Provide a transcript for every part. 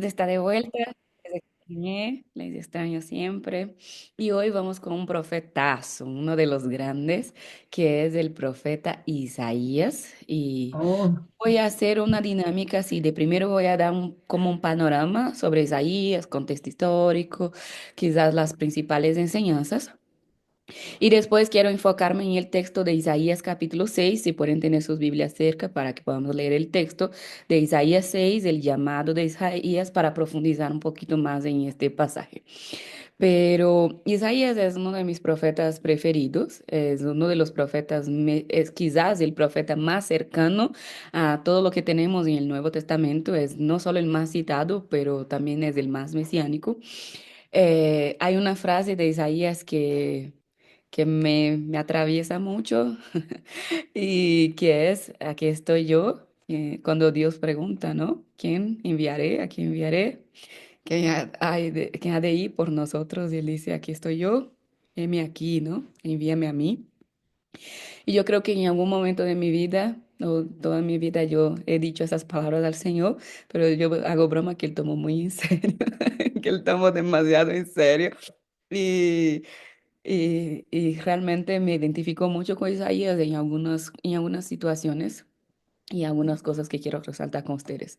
está de vuelta. Les extrañé, les extraño siempre. Y hoy vamos con un profetazo, uno de los grandes, que es el profeta Isaías. Y Oh, voy a hacer una dinámica así. De primero voy a dar como un panorama sobre Isaías, contexto histórico, quizás las principales enseñanzas. Y después quiero enfocarme en el texto de Isaías capítulo 6, si pueden tener sus Biblias cerca para que podamos leer el texto de Isaías 6, el llamado de Isaías, para profundizar un poquito más en este pasaje. Pero Isaías es uno de mis profetas preferidos, es uno de los profetas, es quizás el profeta más cercano a todo lo que tenemos en el Nuevo Testamento, es no solo el más citado, pero también es el más mesiánico. Hay una frase de Isaías que me atraviesa mucho y que es, aquí estoy yo, cuando Dios pregunta, ¿no? ¿Quién enviaré? ¿A quién enviaré? ¿Quién ha de ir por nosotros? Y él dice, aquí estoy yo, heme aquí, ¿no? Envíame a mí. Y yo creo que en algún momento de mi vida, o toda mi vida, yo he dicho esas palabras al Señor, pero yo hago broma que Él tomó muy en serio, que Él tomó demasiado en serio. Y y realmente me identifico mucho con Isaías en algunas situaciones y algunas cosas que quiero resaltar con ustedes.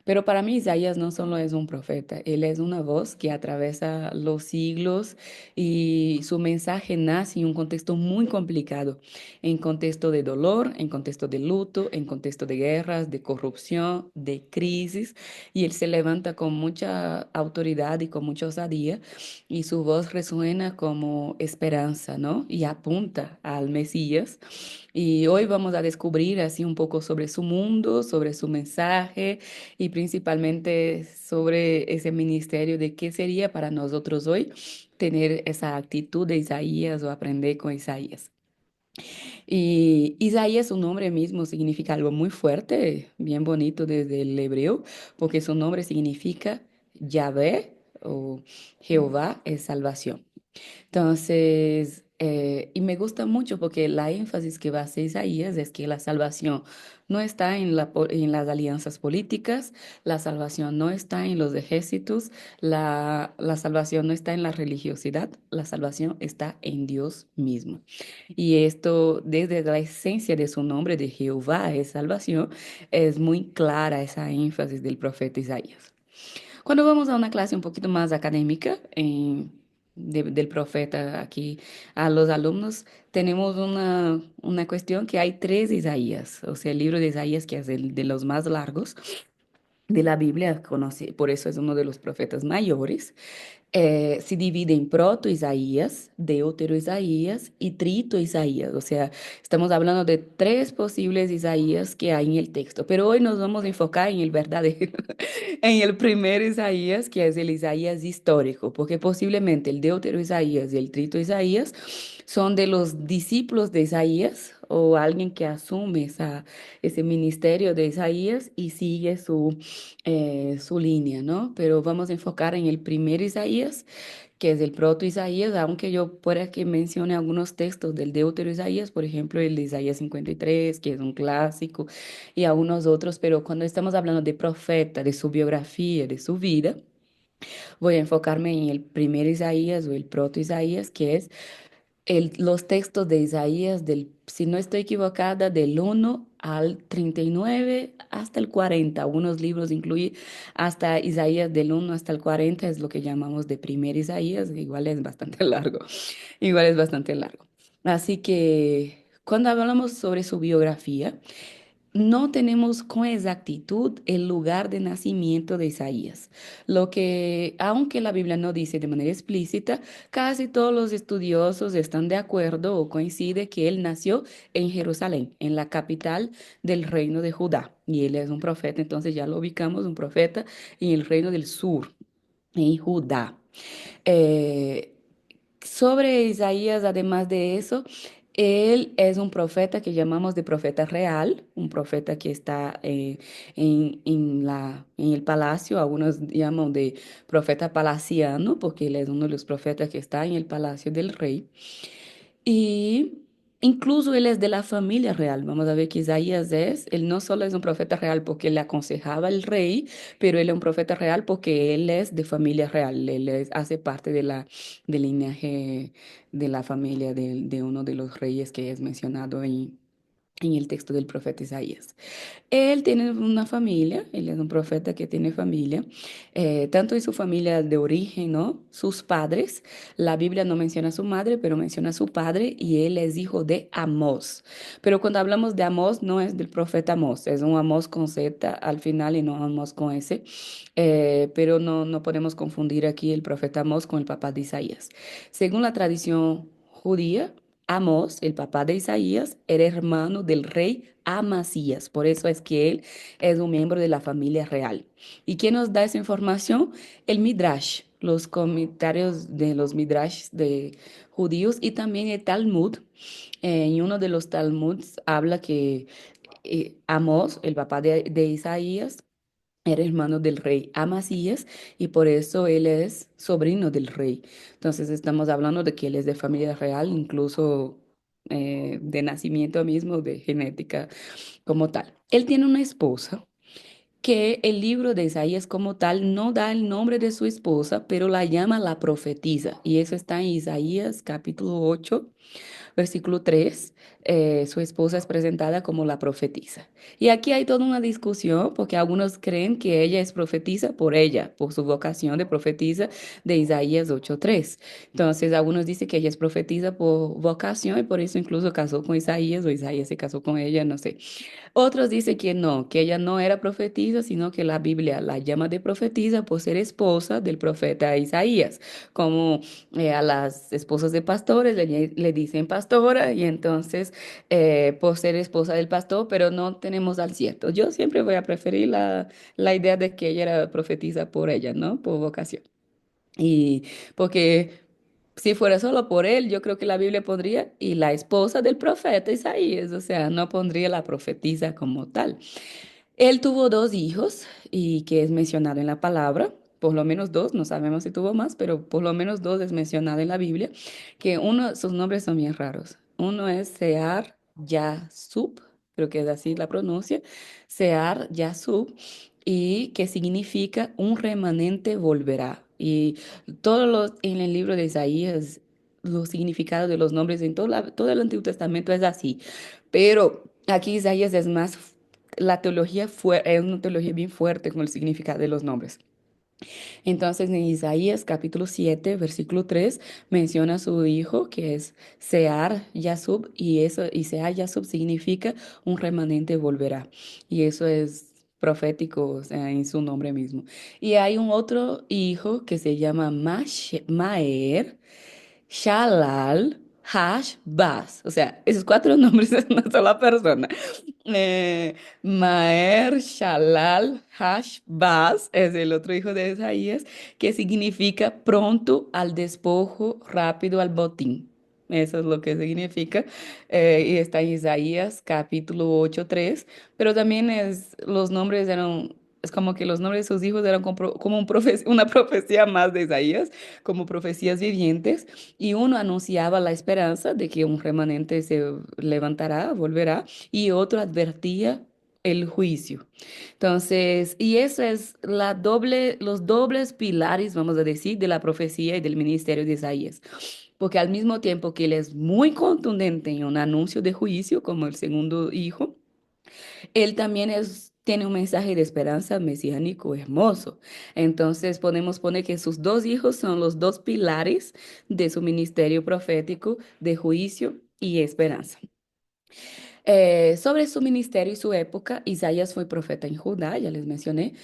Pero para mí Isaías no solo es un profeta, él es una voz que atraviesa los siglos y su mensaje nace en un contexto muy complicado, en contexto de dolor, en contexto de luto, en contexto de guerras, de corrupción, de crisis, y él se levanta con mucha autoridad y con mucha osadía, y su voz resuena como esperanza, ¿no? Y apunta al Mesías. Y hoy vamos a descubrir así un poco sobre su mundo, sobre su mensaje y principalmente sobre ese ministerio de qué sería para nosotros hoy tener esa actitud de Isaías o aprender con Isaías. Y Isaías, su nombre mismo significa algo muy fuerte, bien bonito desde el hebreo, porque su nombre significa Yahvé o Jehová es salvación. Entonces, y me gusta mucho porque la énfasis que va a hacer Isaías es que la salvación no está en en las alianzas políticas, la salvación no está en los ejércitos, la salvación no está en la religiosidad, la salvación está en Dios mismo. Y esto, desde la esencia de su nombre de Jehová es salvación, es muy clara esa énfasis del profeta Isaías. Cuando vamos a una clase un poquito más académica del profeta aquí a los alumnos, tenemos una cuestión que hay tres Isaías, o sea, el libro de Isaías, que es el de los más largos de la Biblia, por eso es uno de los profetas mayores. Se divide en proto-Isaías, deutero-Isaías y trito-Isaías. O sea, estamos hablando de tres posibles Isaías que hay en el texto, pero hoy nos vamos a enfocar en el verdadero, en el primer Isaías, que es el Isaías histórico, porque posiblemente el deutero-Isaías y el trito-Isaías son de los discípulos de Isaías o alguien que asume ese ministerio de Isaías y sigue su línea, ¿no? Pero vamos a enfocar en el primer Isaías, que es el proto Isaías, aunque yo pueda que mencione algunos textos del Deutero Isaías, por ejemplo, el de Isaías 53, que es un clásico, y algunos otros, pero cuando estamos hablando de profeta, de su biografía, de su vida, voy a enfocarme en el primer Isaías o el proto Isaías, que es los textos de Isaías, si no estoy equivocada, del 1 al 39 hasta el 40. Algunos libros incluyen hasta Isaías del 1 hasta el 40, es lo que llamamos de primer Isaías, igual es bastante largo, igual es bastante largo. Así que cuando hablamos sobre su biografía, no tenemos con exactitud el lugar de nacimiento de Isaías, lo que, aunque la Biblia no dice de manera explícita, casi todos los estudiosos están de acuerdo o coincide que él nació en Jerusalén, en la capital del reino de Judá. Y él es un profeta, entonces ya lo ubicamos, un profeta en el reino del sur, en Judá. Eh, Sobre Isaías, además de eso, él es un profeta que llamamos de profeta real, un profeta que está en el palacio, algunos llaman de profeta palaciano, porque él es uno de los profetas que está en el palacio del rey. Y Incluso él es de la familia real. Vamos a ver que Isaías él no solo es un profeta real porque le aconsejaba al rey, pero él es un profeta real porque él es de familia real. Hace parte del linaje de la familia de uno de los reyes que es mencionado en el texto del profeta Isaías. Él tiene una familia, él es un profeta que tiene familia, tanto en su familia de origen, ¿no? Sus padres, la Biblia no menciona a su madre, pero menciona a su padre y él es hijo de Amós. Pero cuando hablamos de Amós, no es del profeta Amós, es un Amós con Z al final y no Amós con S, pero no podemos confundir aquí el profeta Amós con el papá de Isaías. Según la tradición judía, Amós, el papá de Isaías, era hermano del rey Amasías. Por eso es que él es un miembro de la familia real. ¿Y quién nos da esa información? El Midrash, los comentarios de los Midrash de judíos y también el Talmud. En uno de los Talmuds habla que Amós, el papá de Isaías, era hermano del rey Amasías y por eso él es sobrino del rey. Entonces estamos hablando de que él es de familia real, incluso de nacimiento mismo, de genética como tal. Él tiene una esposa que el libro de Isaías como tal no da el nombre de su esposa, pero la llama la profetisa. Y eso está en Isaías capítulo 8 versículo 3, su esposa es presentada como la profetisa. Y aquí hay toda una discusión porque algunos creen que ella es profetisa por ella, por su vocación de profetisa de Isaías 8:3. Entonces, algunos dicen que ella es profetisa por vocación y por eso incluso casó con Isaías o Isaías se casó con ella, no sé. Otros dicen que no, que ella no era profetisa, sino que la Biblia la llama de profetisa por ser esposa del profeta Isaías, como a las esposas de pastores le dicen pastora y entonces por ser esposa del pastor, pero no tenemos al cierto. Yo siempre voy a preferir la idea de que ella era profetisa por ella, ¿no? Por vocación. Y porque si fuera solo por él, yo creo que la Biblia pondría y la esposa del profeta Isaías, o sea, no pondría la profetisa como tal. Él tuvo dos hijos y que es mencionado en la palabra, por lo menos dos, no sabemos si tuvo más, pero por lo menos dos es mencionado en la Biblia, que uno, sus nombres son bien raros. Uno es Sear Yasub, creo que es así la pronuncia, Sear Yasub, y que significa un remanente volverá. Y todos los en el libro de Isaías, los significados de los nombres en todo el Antiguo Testamento es así. Pero aquí Isaías es más la teología es una teología bien fuerte con el significado de los nombres. Entonces, en Isaías capítulo 7 versículo 3 menciona a su hijo, que es Sear Yasub, y Sear Yasub significa un remanente volverá. Y eso es profético, o sea, en su nombre mismo. Y hay un otro hijo que se llama Maer, Shalal, Hash, Baz. O sea, esos cuatro nombres de una sola persona. Maer Shalal Hashbaz es el otro hijo de Isaías, que significa pronto al despojo, rápido al botín. Eso es lo que significa. Y está en Isaías capítulo 8:3. Pero también los nombres eran, es como que los nombres de sus hijos eran como una profecía más de Isaías, como profecías vivientes. Y uno anunciaba la esperanza de que un remanente se levantará, volverá y otro advertía el juicio. Entonces, y eso es los dobles pilares, vamos a decir, de la profecía y del ministerio de Isaías. Porque al mismo tiempo que él es muy contundente en un anuncio de juicio, como el segundo hijo, él también tiene un mensaje de esperanza mesiánico hermoso. Entonces podemos poner que sus dos hijos son los dos pilares de su ministerio profético de juicio y esperanza. Sobre su ministerio y su época, Isaías fue profeta en Judá, ya les mencioné,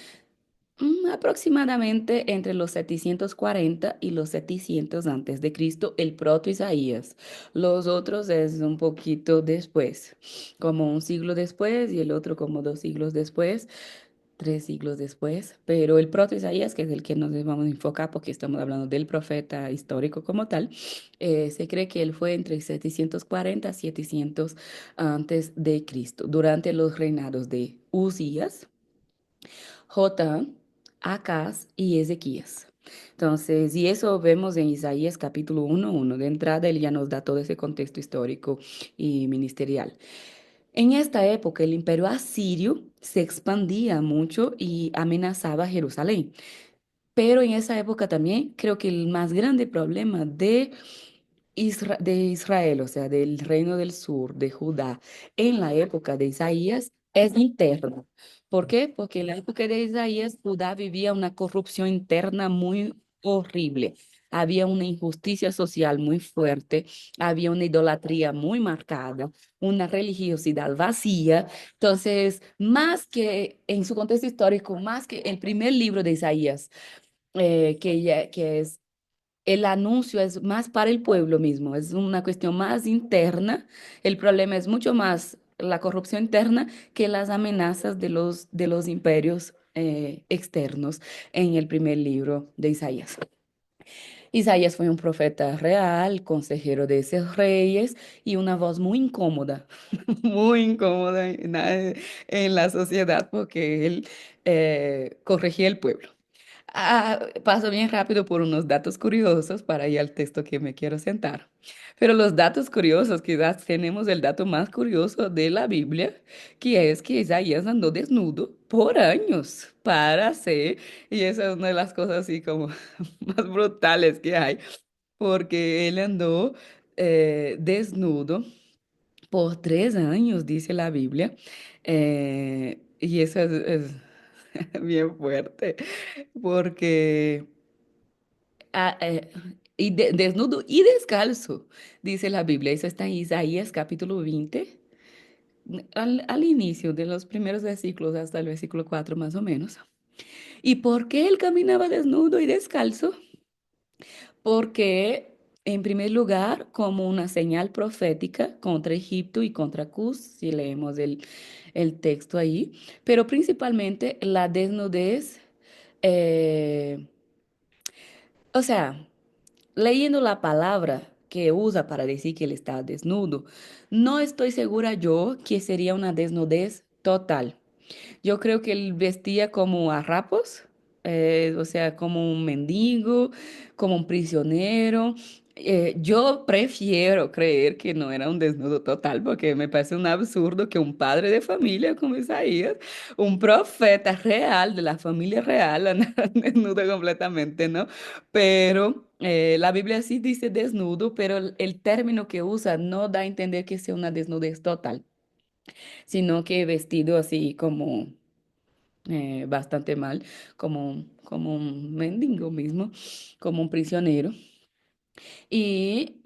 aproximadamente entre los 740 y los 700 antes de Cristo, el proto Isaías. Los otros es un poquito después, como un siglo después y el otro como 2 siglos después, 3 siglos después. Pero el proto Isaías, que es el que nos vamos a enfocar porque estamos hablando del profeta histórico como tal, se cree que él fue entre 740 y 700 antes de Cristo, durante los reinados de Uzías, Jotam, Acaz y Ezequías. Entonces, y eso vemos en Isaías capítulo 1:1. De entrada, él ya nos da todo ese contexto histórico y ministerial. En esta época, el imperio asirio se expandía mucho y amenazaba a Jerusalén. Pero en esa época también creo que el más grande problema de Israel, o sea, del reino del sur, de Judá, en la época de Isaías, es interno. ¿Por qué? Porque en la época de Isaías, Judá vivía una corrupción interna muy horrible. Había una injusticia social muy fuerte, había una idolatría muy marcada, una religiosidad vacía. Entonces, más que en su contexto histórico, más que el primer libro de Isaías, que es el anuncio es más para el pueblo mismo, es una cuestión más interna. El problema es mucho más la corrupción interna que las amenazas de los imperios externos en el primer libro de Isaías. Isaías fue un profeta real, consejero de esos reyes y una voz muy incómoda, muy incómoda en la sociedad porque él corregía el pueblo. Paso bien rápido por unos datos curiosos para ir al texto que me quiero sentar. Pero los datos curiosos, quizás tenemos el dato más curioso de la Biblia, que es que Isaías andó desnudo por años para hacer, y esa es una de las cosas así como más brutales que hay, porque él andó desnudo por 3 años, dice la Biblia, y eso es bien fuerte, porque desnudo y descalzo, dice la Biblia. Eso está en Isaías capítulo 20, al inicio de los primeros versículos hasta el versículo 4 más o menos. ¿Y por qué él caminaba desnudo y descalzo? Porque, en primer lugar, como una señal profética contra Egipto y contra Cus, si leemos el texto ahí, pero principalmente la desnudez, eh, o sea, leyendo la palabra que usa para decir que él está desnudo, no estoy segura yo que sería una desnudez total. Yo creo que él vestía como harapos, o sea, como un mendigo, como un prisionero. Yo prefiero creer que no era un desnudo total, porque me parece un absurdo que un padre de familia como Isaías, un profeta real de la familia real, andara desnudo completamente, ¿no? Pero la Biblia sí dice desnudo, pero el término que usa no da a entender que sea una desnudez total, sino que vestido así como bastante mal, como un mendigo mismo, como un prisionero. Y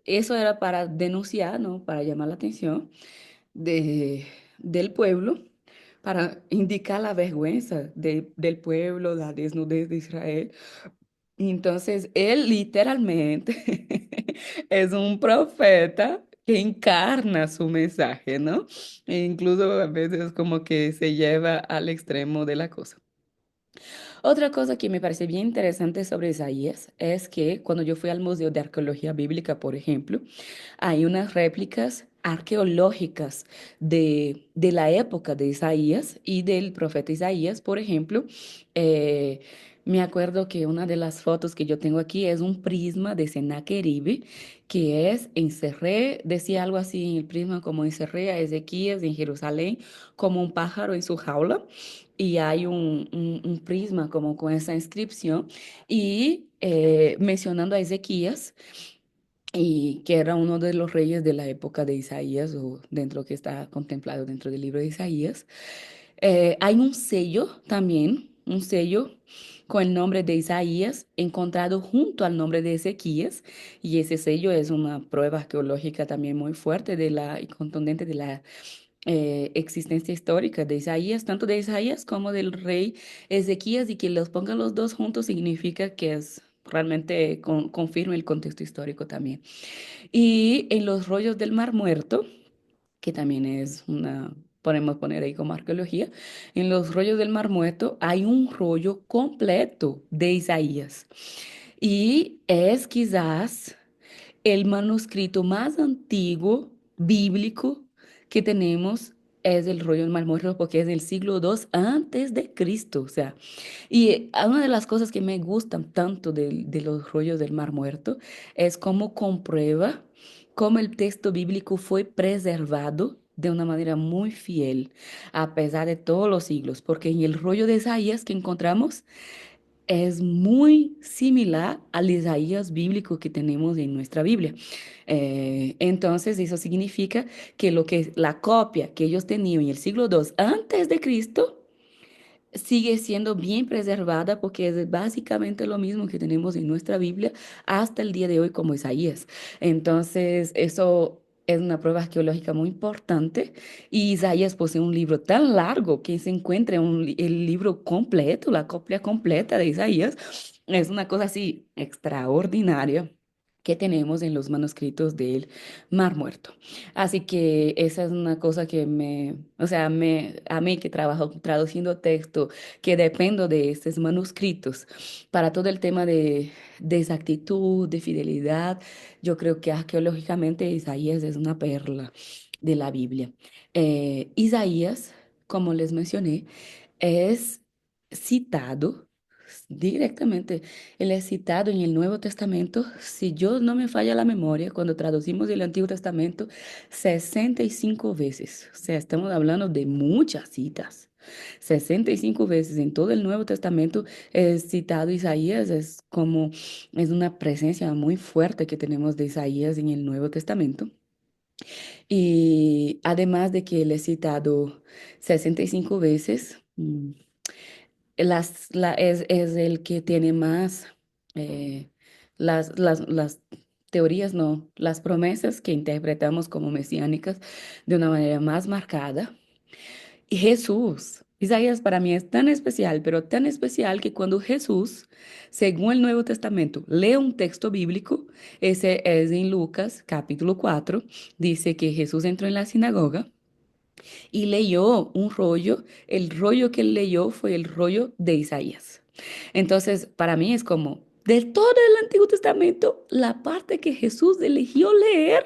eso era para denunciar, ¿no? Para llamar la atención del pueblo, para indicar la vergüenza del pueblo, la desnudez de Israel. Y entonces, él literalmente es un profeta que encarna su mensaje, ¿no? E incluso a veces como que se lleva al extremo de la cosa. Otra cosa que me parece bien interesante sobre Isaías es que cuando yo fui al Museo de Arqueología Bíblica, por ejemplo, hay unas réplicas arqueológicas de la época de Isaías y del profeta Isaías. Por ejemplo, eh, me acuerdo que una de las fotos que yo tengo aquí es un prisma de Sennacherib, que es encerré, decía algo así en el prisma, como encerré a Ezequías en Jerusalén como un pájaro en su jaula, y hay un prisma como con esa inscripción y mencionando a Ezequías, y que era uno de los reyes de la época de Isaías, o dentro que está contemplado dentro del libro de Isaías. Hay un sello también, un sello con el nombre de Isaías encontrado junto al nombre de Ezequías, y ese sello es una prueba arqueológica también muy fuerte y contundente de la existencia histórica de Isaías, tanto de Isaías como del rey Ezequías, y que los pongan los dos juntos significa que es realmente confirma el contexto histórico también. Y en los rollos del Mar Muerto, que también es una, podemos poner ahí como arqueología, en los rollos del Mar Muerto hay un rollo completo de Isaías. Y es quizás el manuscrito más antiguo bíblico que tenemos es el rollo del Mar Muerto porque es del siglo II antes de Cristo. O sea, y una de las cosas que me gustan tanto de los rollos del Mar Muerto es cómo comprueba cómo el texto bíblico fue preservado de una manera muy fiel, a pesar de todos los siglos, porque en el rollo de Isaías que encontramos es muy similar al Isaías bíblico que tenemos en nuestra Biblia. Entonces, eso significa que lo que la copia que ellos tenían en el siglo II antes de Cristo sigue siendo bien preservada porque es básicamente lo mismo que tenemos en nuestra Biblia hasta el día de hoy como Isaías. Entonces, eso es una prueba arqueológica muy importante y Isaías posee un libro tan largo que se encuentra el libro completo, la copia completa de Isaías. Es una cosa así extraordinaria que tenemos en los manuscritos del Mar Muerto. Así que esa es una cosa que o sea, a mí que trabajo traduciendo texto, que dependo de estos manuscritos para todo el tema de exactitud, de fidelidad, yo creo que arqueológicamente Isaías es una perla de la Biblia. Isaías, como les mencioné, es citado directamente, él es citado en el Nuevo Testamento, si yo no me falla la memoria, cuando traducimos el Antiguo Testamento, 65 veces. O sea, estamos hablando de muchas citas. 65 veces en todo el Nuevo Testamento es citado Isaías, es una presencia muy fuerte que tenemos de Isaías en el Nuevo Testamento. Y además de que él es citado 65 veces, es el que tiene más las teorías, no, las promesas que interpretamos como mesiánicas de una manera más marcada. Y Jesús, Isaías para mí es tan especial, pero tan especial que cuando Jesús, según el Nuevo Testamento, lee un texto bíblico, ese es en Lucas capítulo 4, dice que Jesús entró en la sinagoga y leyó un rollo. El rollo que él leyó fue el rollo de Isaías. Entonces, para mí es como, de todo el Antiguo Testamento, la parte que Jesús eligió leer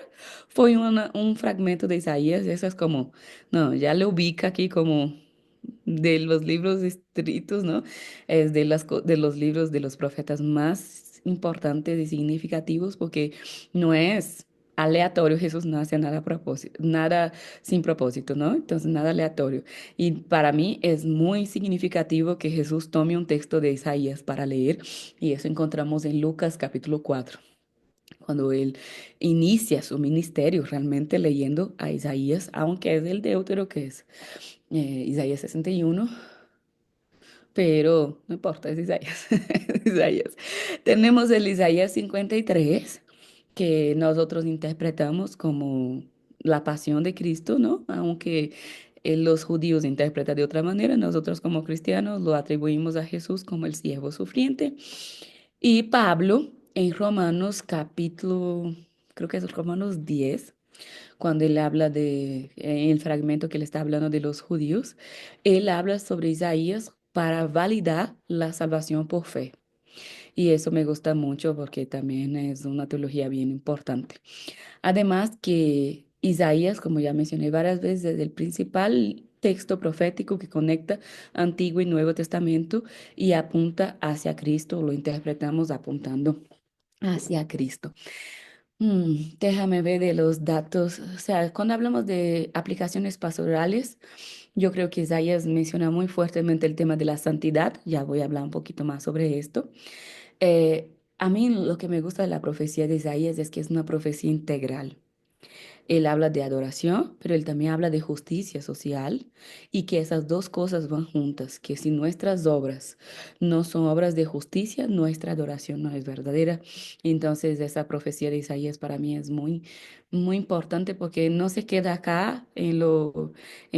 fue un fragmento de Isaías. Eso es como, no, ya le ubica aquí como de los libros escritos, ¿no? Es de los libros de los profetas más importantes y significativos porque no es aleatorio, Jesús no hace nada a propósito, nada sin propósito, ¿no? Entonces, nada aleatorio. Y para mí es muy significativo que Jesús tome un texto de Isaías para leer y eso encontramos en Lucas capítulo 4 cuando él inicia su ministerio realmente leyendo a Isaías, aunque es el Deutero que es Isaías 61, pero no importa, es Isaías. es Isaías. Tenemos el Isaías 53, que nosotros interpretamos como la pasión de Cristo, ¿no? Aunque los judíos interpretan de otra manera, nosotros como cristianos lo atribuimos a Jesús como el siervo sufriente. Y Pablo en Romanos capítulo, creo que es Romanos 10 cuando él habla en el fragmento que él está hablando de los judíos, él habla sobre Isaías para validar la salvación por fe. Y eso me gusta mucho porque también es una teología bien importante. Además que Isaías, como ya mencioné varias veces, es el principal texto profético que conecta Antiguo y Nuevo Testamento y apunta hacia Cristo, lo interpretamos apuntando hacia Cristo. Déjame ver de los datos. O sea, cuando hablamos de aplicaciones pastorales, yo creo que Isaías menciona muy fuertemente el tema de la santidad. Ya voy a hablar un poquito más sobre esto. A mí lo que me gusta de la profecía de Isaías es que es una profecía integral. Él habla de adoración, pero él también habla de justicia social y que esas dos cosas van juntas, que si nuestras obras no son obras de justicia, nuestra adoración no es verdadera. Entonces, esa profecía de Isaías para mí es muy importante porque no se queda acá en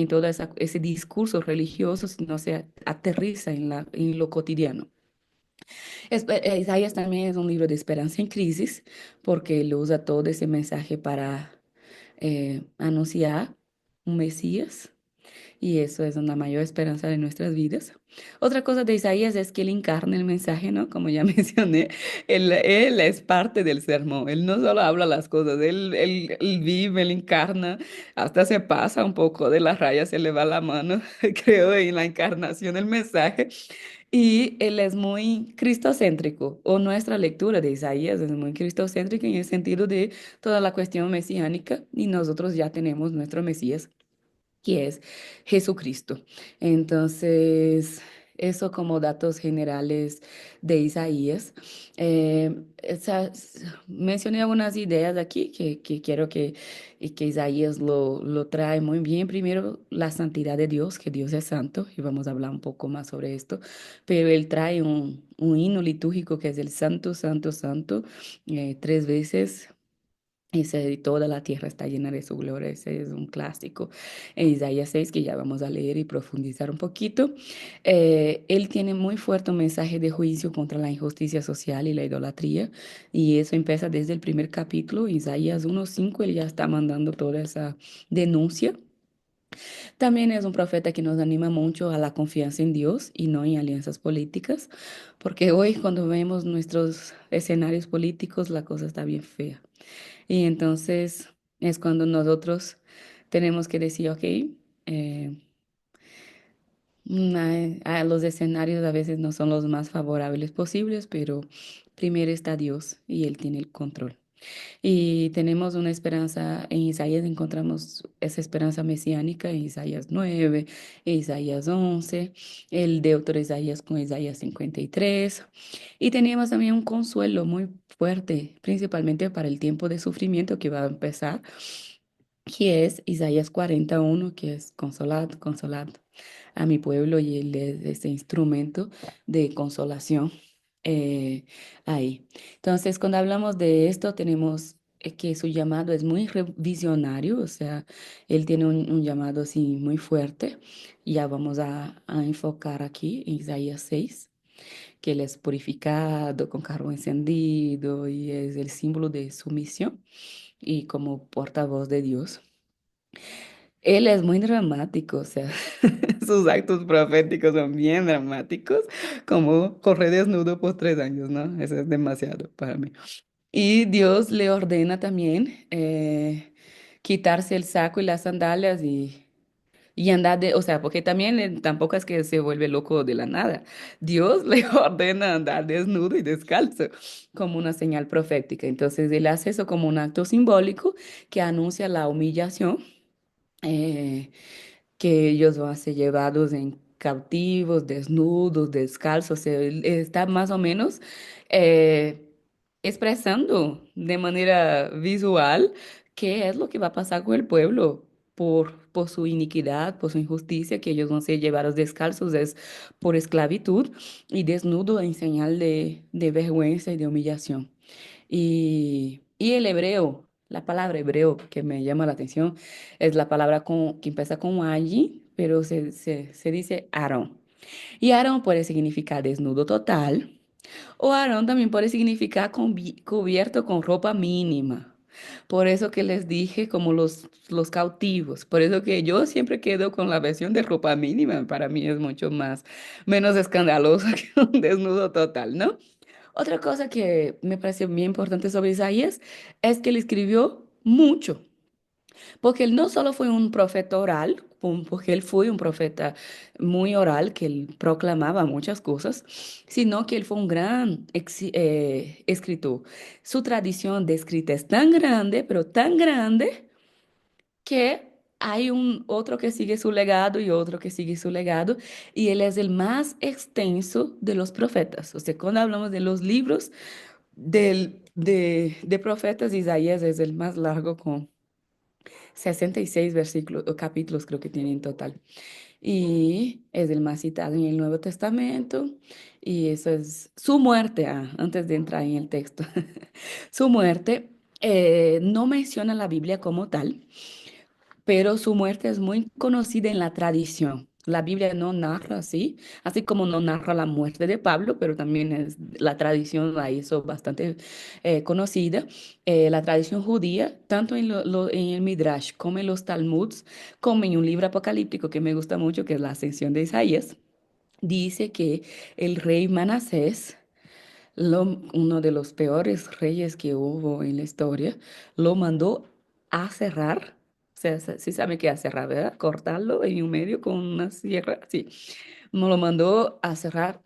todo ese discurso religioso, sino se aterriza en lo cotidiano. Isaías también es un libro de esperanza en crisis porque él usa todo ese mensaje para anunciar un Mesías. y eso es una mayor esperanza de nuestras vidas. Otra cosa de Isaías es que él encarna el mensaje, ¿no? Como ya mencioné, él es parte del sermón, él no solo habla las cosas, él vive, él encarna, hasta se pasa un poco de las rayas, se le va la mano, creo, en la encarnación del mensaje. Y él es muy cristocéntrico, o nuestra lectura de Isaías es muy cristocéntrica en el sentido de toda la cuestión mesiánica, y nosotros ya tenemos nuestro Mesías que es Jesucristo. Entonces, eso como datos generales de Isaías. Mencioné algunas ideas aquí que quiero y que Isaías lo trae muy bien. Primero, la santidad de Dios, que Dios es santo, y vamos a hablar un poco más sobre esto, pero él trae un himno litúrgico que es el Santo, Santo, Santo, tres veces. Ese, toda la tierra está llena de su gloria. Ese es un clásico. En Isaías 6, que ya vamos a leer y profundizar un poquito, él tiene muy fuerte un mensaje de juicio contra la injusticia social y la idolatría. Y eso empieza desde el primer capítulo. Isaías 1:5, él ya está mandando toda esa denuncia. También es un profeta que nos anima mucho a la confianza en Dios y no en alianzas políticas, porque hoy cuando vemos nuestros escenarios políticos, la cosa está bien fea. Y entonces es cuando nosotros tenemos que decir, ok, los escenarios a veces no son los más favorables posibles, pero primero está Dios y Él tiene el control. Y tenemos una esperanza, en Isaías encontramos esa esperanza mesiánica en Isaías 9, en Isaías 11, el deutero Isaías con Isaías 53. Y teníamos también un consuelo muy fuerte, principalmente para el tiempo de sufrimiento que va a empezar, que es Isaías 41, que es consolad, consolad a mi pueblo, y él es ese instrumento de consolación eh, ahí. Entonces, cuando hablamos de esto, tenemos que su llamado es muy visionario, o sea, él tiene un llamado así muy fuerte. Ya vamos a enfocar aquí en Isaías 6, que él es purificado con carbón encendido y es el símbolo de su misión y como portavoz de Dios. Él es muy dramático, o sea, sus actos proféticos son bien dramáticos, como correr desnudo por 3 años, ¿no? Eso es demasiado para mí. Y Dios le ordena también quitarse el saco y las sandalias y andar de, o sea, porque también tampoco es que se vuelve loco de la nada. Dios le ordena andar desnudo y descalzo como una señal profética. Entonces él hace eso como un acto simbólico que anuncia la humillación. eh, que ellos van a ser llevados en cautivos, desnudos, descalzos. O sea, él está más o menos eh, expresando de manera visual qué es lo que va a pasar con el pueblo por su iniquidad, por su injusticia, que ellos van a ser llevados descalzos es por esclavitud y desnudos en señal de vergüenza y de humillación. Y el hebreo, la palabra hebreo que me llama la atención es la palabra que empieza con allí, pero se dice Aarón. Y Aarón puede significar desnudo total, o Aarón también puede significar cubierto con ropa mínima. Por eso que les dije como los cautivos. Por eso que yo siempre quedo con la versión de ropa mínima. Para mí es mucho más, menos escandaloso que un desnudo total, ¿no? Otra cosa que me pareció bien importante sobre Isaías es que él escribió mucho, porque él no solo fue un profeta oral, porque él fue un profeta muy oral, que él proclamaba muchas cosas, sino que él fue un gran escritor. Su tradición de escrita es tan grande, pero tan grande, que hay un otro que sigue su legado y otro que sigue su legado, y él es el más extenso de los profetas. O sea, cuando hablamos de los libros, de profetas, Isaías es el más largo con 66 versículos o capítulos creo que tiene en total. Y es el más citado en el Nuevo Testamento. Y eso es su muerte, antes de entrar en el texto. Su muerte no menciona la Biblia como tal, pero su muerte es muy conocida en la tradición. La Biblia no narra así, así como no narra la muerte de Pablo, pero también es, la tradición la hizo bastante conocida. La tradición judía, tanto en el Midrash como en los Talmuds, como en un libro apocalíptico que me gusta mucho, que es la Ascensión de Isaías, dice que el rey Manasés, uno de los peores reyes que hubo en la historia, lo mandó a cerrar. O sea, sí sabe qué es cerrar, ¿verdad? Cortarlo en un medio con una sierra. Sí, me lo mandó a cerrar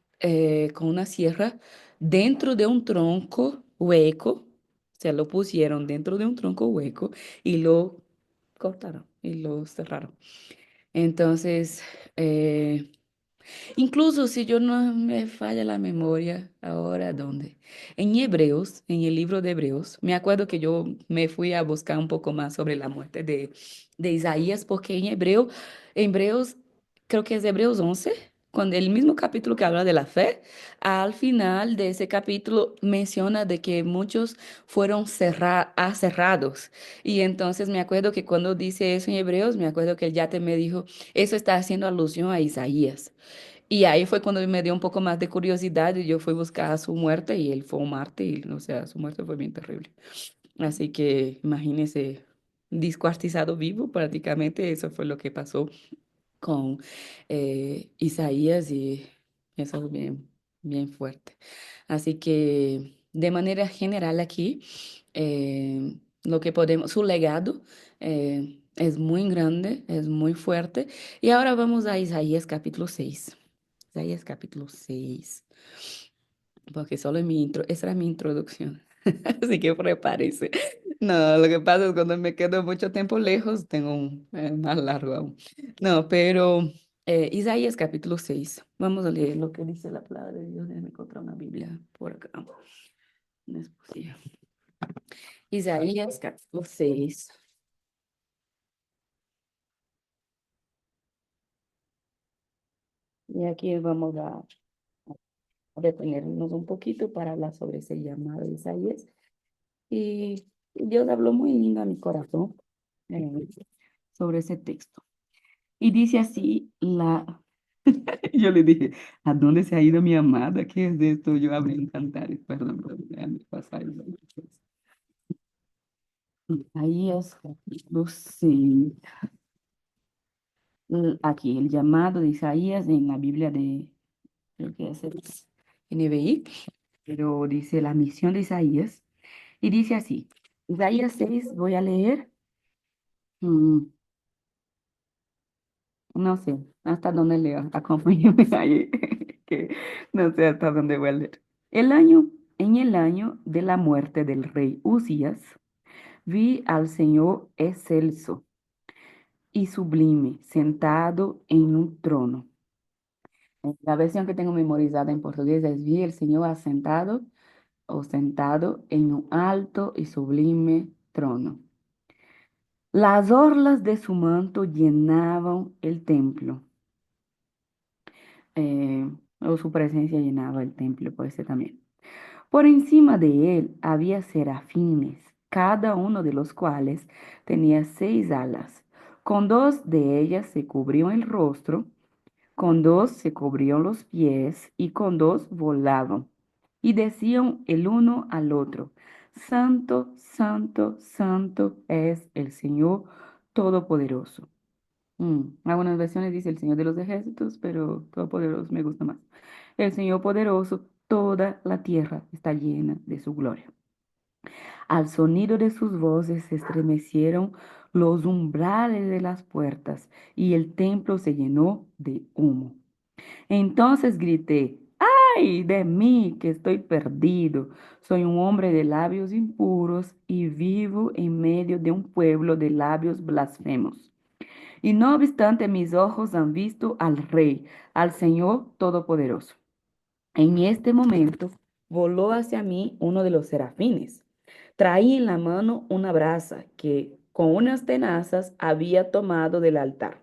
con una sierra dentro de un tronco hueco. O sea, lo pusieron dentro de un tronco hueco y lo cortaron y lo cerraron. Entonces, eh, incluso si yo no me falla la memoria, ahora dónde. En Hebreos, en el libro de Hebreos, me acuerdo que yo me fui a buscar un poco más sobre la muerte de Isaías, porque en Hebreos, creo que es Hebreos 11, cuando el mismo capítulo que habla de la fe, al final de ese capítulo menciona de que muchos fueron aserrados. Y entonces me acuerdo que cuando dice eso en Hebreos, me acuerdo que el yate me dijo, eso está haciendo alusión a Isaías. Y ahí fue cuando me dio un poco más de curiosidad y yo fui a buscar su muerte y él fue un mártir, o sea, su muerte fue bien terrible. Así que imagínese, descuartizado vivo prácticamente, eso fue lo que pasó con Isaías y eso es bien, bien fuerte. Así que de manera general aquí, lo que podemos, su legado es muy grande, es muy fuerte. Y ahora vamos a Isaías capítulo 6. Isaías capítulo 6 porque solo en mi intro, esa era mi introducción. Así que prepárese. No, lo que pasa es cuando me quedo mucho tiempo lejos, tengo un más largo aún. No, pero Isaías capítulo 6. Vamos a leer lo que dice la palabra de Dios. Déjame encontrar una Biblia por acá. No es posible. Isaías capítulo 6. Y aquí vamos a detenernos un poquito para hablar sobre ese llamado de Isaías. Y Dios habló muy lindo a mi corazón eh, sobre ese texto. Y dice así, yo le dije, ¿a dónde se ha ido mi amada? ¿Qué es esto? Yo abrí en Cantares, perdón, déjame pasar. Ahí es capítulo 6. Aquí, el llamado de Isaías en la Biblia de, creo que es el NBI, pero dice la misión de Isaías. Y dice así, Isaías 6 voy a leer. mm, No sé hasta dónde leo, acompáñame ahí, que no sé hasta dónde voy a leer. En el año de la muerte del rey Usías, vi al Señor excelso y sublime, sentado en un trono. La versión que tengo memorizada en portugués es vi el Señor asentado o sentado en un alto y sublime trono. Las orlas de su manto llenaban el templo. O su presencia llenaba el templo, puede ser también. Por encima de él había serafines, cada uno de los cuales tenía 6 alas. Con dos de ellas se cubrió el rostro, con dos se cubrió los pies y con dos volaban. Y decían el uno al otro, Santo, Santo, Santo es el Señor Todopoderoso. Algunas versiones dice el Señor de los ejércitos, pero Todopoderoso me gusta más. El Señor poderoso, toda la tierra está llena de su gloria. Al sonido de sus voces se estremecieron los umbrales de las puertas y el templo se llenó de humo. Entonces grité, ¡ay de mí que estoy perdido! Soy un hombre de labios impuros y vivo en medio de un pueblo de labios blasfemos. Y no obstante, mis ojos han visto al Rey, al Señor Todopoderoso. En este momento voló hacia mí uno de los serafines. Traía en la mano una brasa que con unas tenazas había tomado del altar.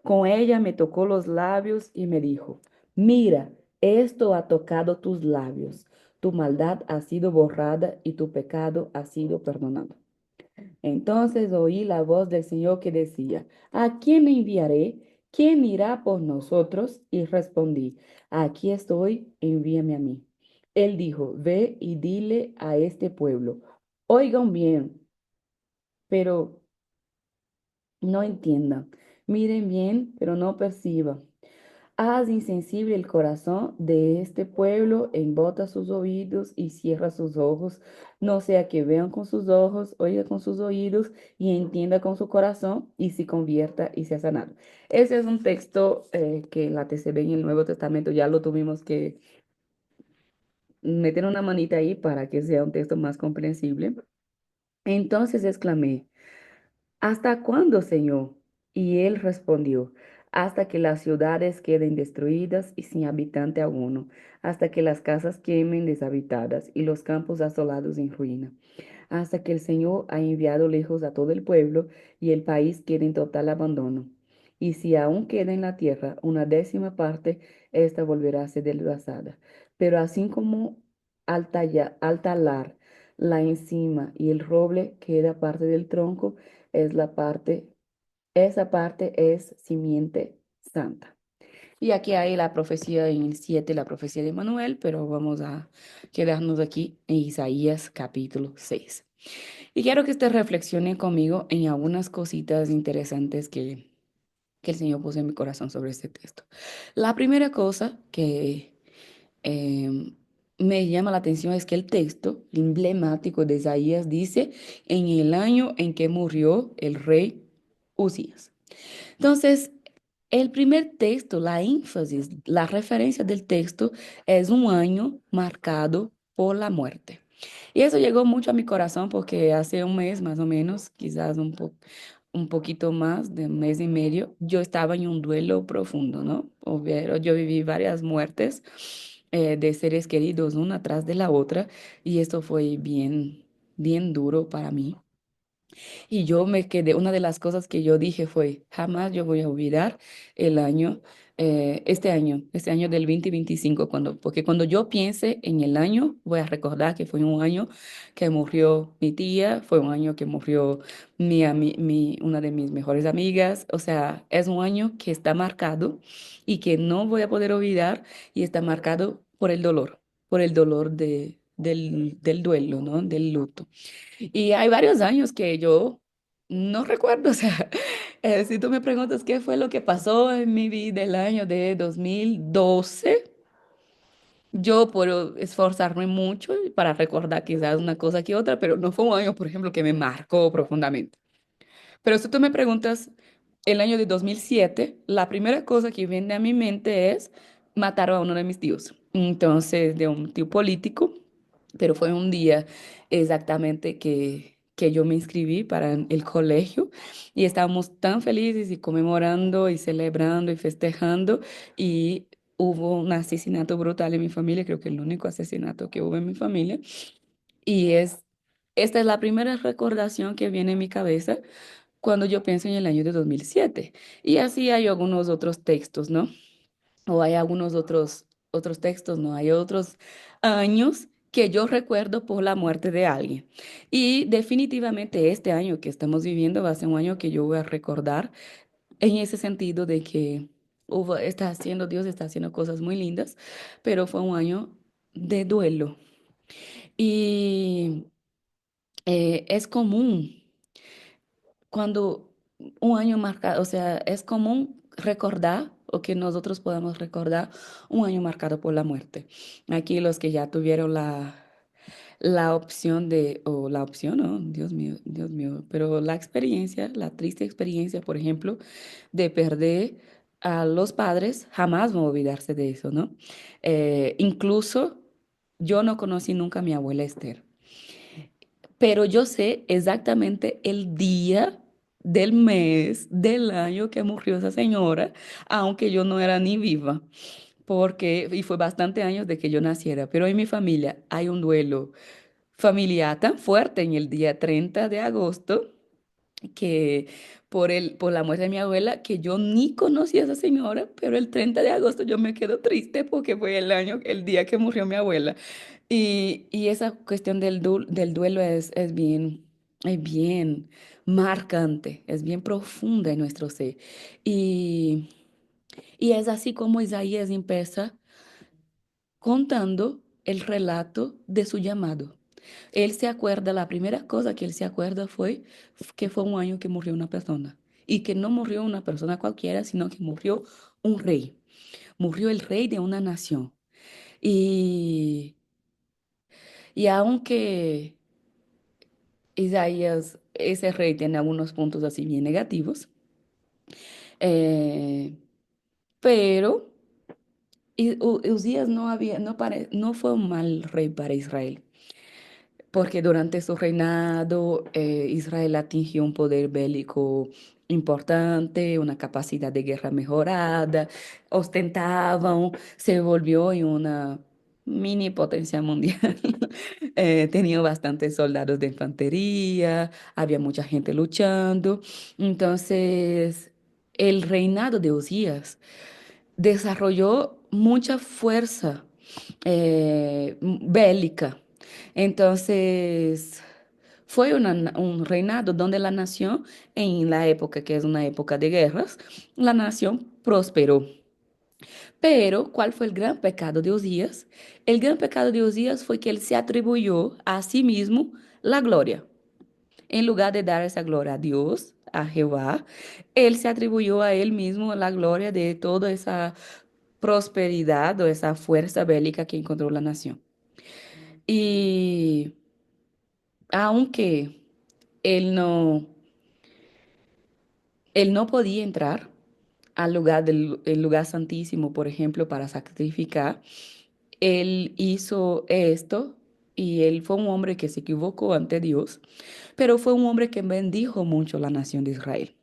Con ella me tocó los labios y me dijo, mira, esto ha tocado tus labios. Tu maldad ha sido borrada y tu pecado ha sido perdonado. Entonces oí la voz del Señor que decía, ¿a quién enviaré? ¿Quién irá por nosotros? Y respondí, aquí estoy, envíame a mí. Él dijo, ve y dile a este pueblo, oigan bien, pero no entiendan, miren bien, pero no perciban. Haz insensible el corazón de este pueblo, embota sus oídos y cierra sus ojos, no sea que vean con sus ojos, oiga con sus oídos y entienda con su corazón y se convierta y sea sanado. Ese es un texto que en la TCB en el Nuevo Testamento ya lo tuvimos que meter una manita ahí para que sea un texto más comprensible. Entonces exclamé, ¿hasta cuándo, Señor? Y él respondió, hasta que las ciudades queden destruidas y sin habitante alguno, hasta que las casas quemen deshabitadas y los campos asolados en ruina, hasta que el Señor ha enviado lejos a todo el pueblo y el país quede en total abandono. Y si aún queda en la tierra una décima parte, ésta volverá a ser desgastada. Pero así como al talar la encima y el roble queda parte del tronco, es la parte, esa parte es simiente santa. Y aquí hay la profecía en el 7, la profecía de Manuel, pero vamos a quedarnos aquí en Isaías capítulo 6. Y quiero que usted reflexione conmigo en algunas cositas interesantes que el Señor puso en mi corazón sobre este texto. La primera cosa que me llama la atención es que el texto emblemático de Isaías dice en el año en que murió el rey Usías. Entonces, el primer texto, la énfasis, la referencia del texto es un año marcado por la muerte. Y eso llegó mucho a mi corazón porque hace un mes más o menos, quizás un poquito más de un mes y medio, yo estaba en un duelo profundo, ¿no? Yo viví varias muertes de seres queridos una tras de la otra y esto fue bien, bien duro para mí. Y yo me quedé, una de las cosas que yo dije fue, jamás yo voy a olvidar el año, este año del 2025, porque cuando yo piense en el año, voy a recordar que fue un año que murió mi tía, fue un año que murió una de mis mejores amigas, o sea, es un año que está marcado y que no voy a poder olvidar y está marcado por el dolor del duelo, ¿no? Del luto. Y hay varios años que yo no recuerdo, o sea, si tú me preguntas qué fue lo que pasó en mi vida el año de 2012, yo puedo esforzarme mucho para recordar quizás una cosa que otra, pero no fue un año, por ejemplo, que me marcó profundamente. Pero si tú me preguntas el año de 2007, la primera cosa que viene a mi mente es matar a uno de mis tíos. Entonces, de un tío político, pero fue un día exactamente que yo me inscribí para el colegio y estábamos tan felices y conmemorando y celebrando y festejando y hubo un asesinato brutal en mi familia, creo que el único asesinato que hubo en mi familia. Y esta es la primera recordación que viene en mi cabeza cuando yo pienso en el año de 2007. Y así hay algunos otros textos, ¿no? O hay algunos otros textos, ¿no? Hay otros años que yo recuerdo por la muerte de alguien. Y definitivamente este año que estamos viviendo va a ser un año que yo voy a recordar en ese sentido de que Dios está haciendo cosas muy lindas, pero fue un año de duelo. Y es común cuando un año marcado, o sea, es común recordar o que nosotros podamos recordar un año marcado por la muerte. Aquí los que ya tuvieron la opción o la opción, ¿no? Dios mío, pero la experiencia, la triste experiencia, por ejemplo, de perder a los padres, jamás van a olvidarse de eso, ¿no? Incluso yo no conocí nunca a mi abuela Esther, pero yo sé exactamente el día del mes, del año que murió esa señora, aunque yo no era ni viva, y fue bastante años de que yo naciera, pero en mi familia hay un duelo familiar tan fuerte en el día 30 de agosto que por la muerte de mi abuela, que yo ni conocí a esa señora, pero el 30 de agosto yo me quedo triste porque fue el día que murió mi abuela. Y esa cuestión del duelo es bien marcante, es bien profunda en nuestro ser. Y Y es así como Isaías empieza contando el relato de su llamado. Él se acuerda, la primera cosa que él se acuerda fue que fue un año que murió una persona. Y que no murió una persona cualquiera, sino que murió un rey. Murió el rey de una nación. Y, y aunque Isaías, ese rey, tiene algunos puntos así bien negativos, eh, pero Usías no había, no fue un mal rey para Israel. Porque durante su reinado Israel atingió un poder bélico importante, una capacidad de guerra mejorada, ostentaban, se volvió en una mini potencia mundial. Tenía bastantes soldados de infantería, había mucha gente luchando. Entonces, el reinado de Usías desarrolló mucha fuerza bélica. Entonces, fue un reinado donde la nación, en la época que es una época de guerras, la nación prosperó. Pero, ¿cuál fue el gran pecado de Usías? El gran pecado de Usías fue que él se atribuyó a sí mismo la gloria. En lugar de dar esa gloria a Dios, a Jehová, él se atribuyó a él mismo la gloria de toda esa prosperidad o esa fuerza bélica que encontró la nación. Y aunque él no, él no podía entrar al lugar del el lugar santísimo, por ejemplo, para sacrificar, él hizo esto y él fue un hombre que se equivocó ante Dios, pero fue un hombre que bendijo mucho la nación de Israel.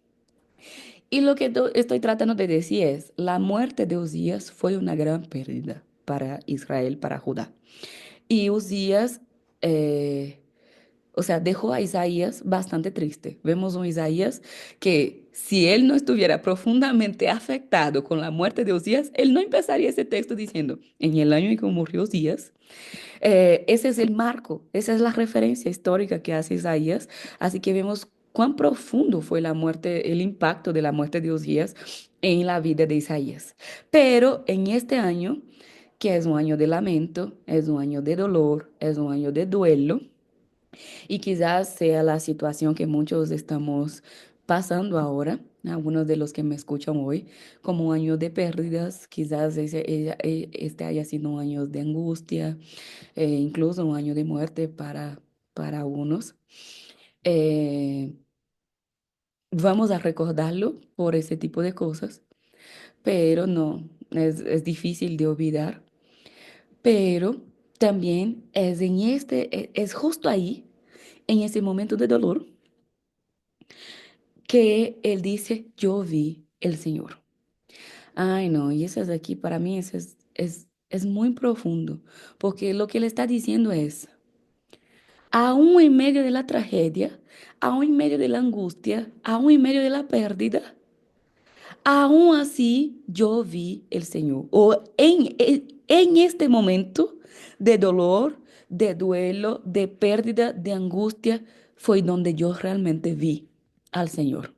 Y lo que estoy tratando de decir es, la muerte de Usías fue una gran pérdida para Israel, para Judá. Y Usías, eh, o sea, dejó a Isaías bastante triste. Vemos un Isaías que si él no estuviera profundamente afectado con la muerte de Usías, él no empezaría ese texto diciendo, en el año en que murió Usías, ese es el marco, esa es la referencia histórica que hace Isaías. Así que vemos cuán profundo fue la muerte, el impacto de la muerte de Usías en la vida de Isaías. Pero en este año, que es un año de lamento, es un año de dolor, es un año de duelo, y quizás sea la situación que muchos estamos pasando ahora, algunos de los que me escuchan hoy, como un año de pérdidas, quizás este haya sido un año de angustia, incluso un año de muerte para unos. Eh, Vamos a recordarlo por ese tipo de cosas, pero no, es difícil de olvidar, pero también es justo ahí, en ese momento de dolor, que él dice, yo vi el Señor. Ay, no, y eso es aquí, para mí, eso es muy profundo, porque lo que él está diciendo es, aún en medio de la tragedia, aún en medio de la angustia, aún en medio de la pérdida, aún así yo vi el Señor. O en este momento de dolor, de duelo, de pérdida, de angustia, fue donde yo realmente vi al Señor.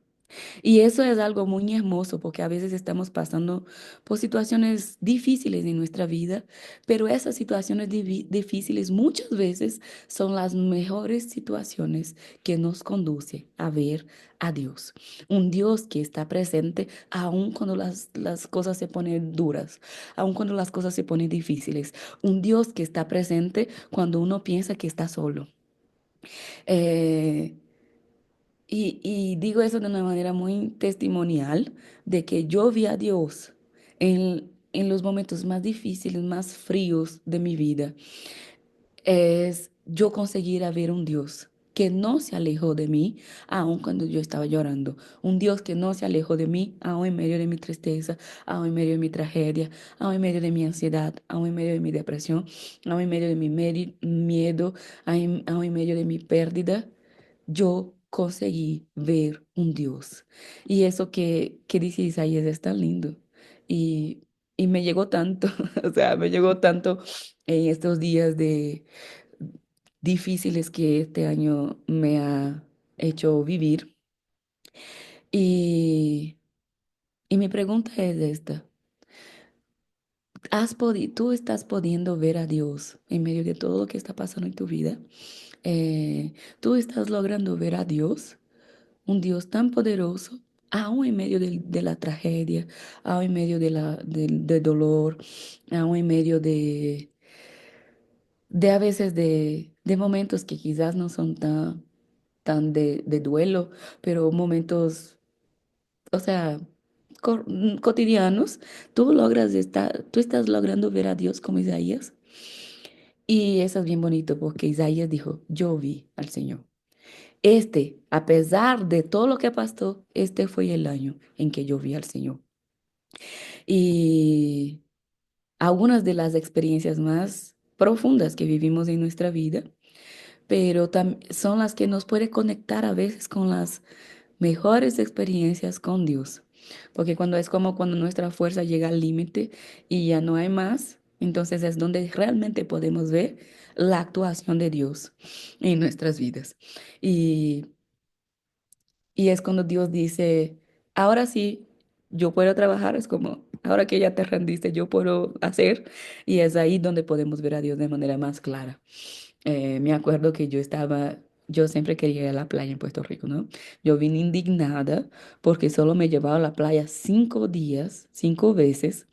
Y eso es algo muy hermoso porque a veces estamos pasando por situaciones difíciles en nuestra vida, pero esas situaciones difíciles muchas veces son las mejores situaciones que nos conduce a ver a Dios. Un Dios que está presente aun cuando las cosas se ponen duras, aun cuando las cosas se ponen difíciles. Un Dios que está presente cuando uno piensa que está solo. Eh, y digo eso de una manera muy testimonial, de que yo vi a Dios en los momentos más difíciles, más fríos de mi vida. Es yo conseguir a ver un Dios que no se alejó de mí, aun cuando yo estaba llorando. Un Dios que no se alejó de mí, aun en medio de mi tristeza, aun en medio de mi tragedia, aun en medio de mi ansiedad, aun en medio de mi depresión, aun en medio de mi miedo, aun en medio de mi pérdida yo conseguí ver un Dios. Y eso que dice Isaías es tan lindo. Y, y me llegó tanto, o sea, me llegó tanto en estos días de difíciles que este año me ha hecho vivir. Y, Y mi pregunta es esta. ¿Tú estás pudiendo ver a Dios en medio de todo lo que está pasando en tu vida? ¿Tú estás logrando ver a Dios, un Dios tan poderoso, aún en medio de la tragedia, aún en medio del dolor, aún en medio de a veces de momentos que quizás no son tan de duelo, pero momentos, o sea, cotidianos? Tú estás logrando ver a Dios como Isaías. Y eso es bien bonito porque Isaías dijo, yo vi al Señor. A pesar de todo lo que pasó, este fue el año en que yo vi al Señor. Y algunas de las experiencias más profundas que vivimos en nuestra vida, pero son las que nos puede conectar a veces con las mejores experiencias con Dios. Porque cuando es como cuando nuestra fuerza llega al límite y ya no hay más, entonces es donde realmente podemos ver la actuación de Dios en nuestras vidas. Y y es cuando Dios dice, ahora sí, yo puedo trabajar, es como, ahora que ya te rendiste, yo puedo hacer. Y es ahí donde podemos ver a Dios de manera más clara. Me acuerdo que yo siempre quería ir a la playa en Puerto Rico, ¿no? Yo vine indignada porque solo me llevaba a la playa 5 días, 5 veces.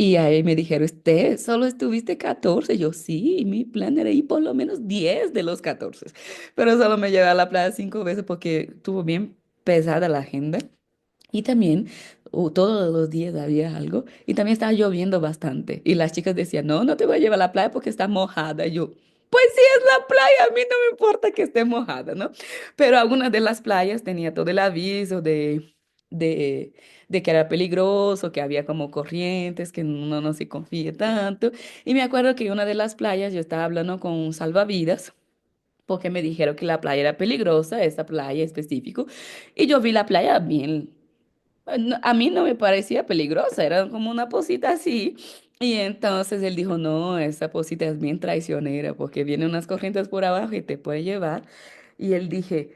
Y ahí me dijeron, usted solo estuviste 14. Yo sí, y mi plan era ir por lo menos 10 de los 14. Pero solo me llevé a la playa 5 veces porque estuvo bien pesada la agenda. Y también todos los días había algo. Y también estaba lloviendo bastante. Y las chicas decían, no, no te voy a llevar a la playa porque está mojada. Y yo, pues sí, es la playa, a mí no me importa que esté mojada, ¿no? Pero algunas de las playas tenía todo el aviso de, de que era peligroso, que había como corrientes, que uno no se confíe tanto. Y me acuerdo que en una de las playas yo estaba hablando con un salvavidas porque me dijeron que la playa era peligrosa, esa playa específico, y yo vi la playa bien. A mí no me parecía peligrosa, era como una posita así. Y entonces él dijo, no, esa posita es bien traicionera porque vienen unas corrientes por abajo y te puede llevar. Y él dije,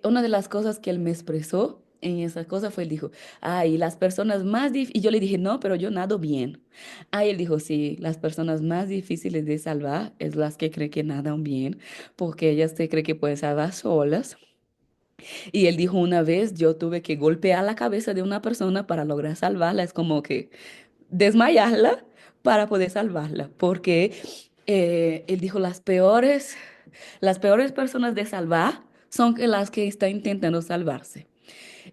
una de las cosas que él me expresó en esa cosa fue, él dijo, ay, las personas más difíciles, y yo le dije, no, pero yo nado bien. Ay, él dijo, sí, las personas más difíciles de salvar es las que creen que nadan bien, porque ellas se creen que pueden salvar solas. Y él dijo, una vez yo tuve que golpear la cabeza de una persona para lograr salvarla. Es como que desmayarla para poder salvarla. Porque él dijo, las peores personas de salvar son que las que están intentando salvarse.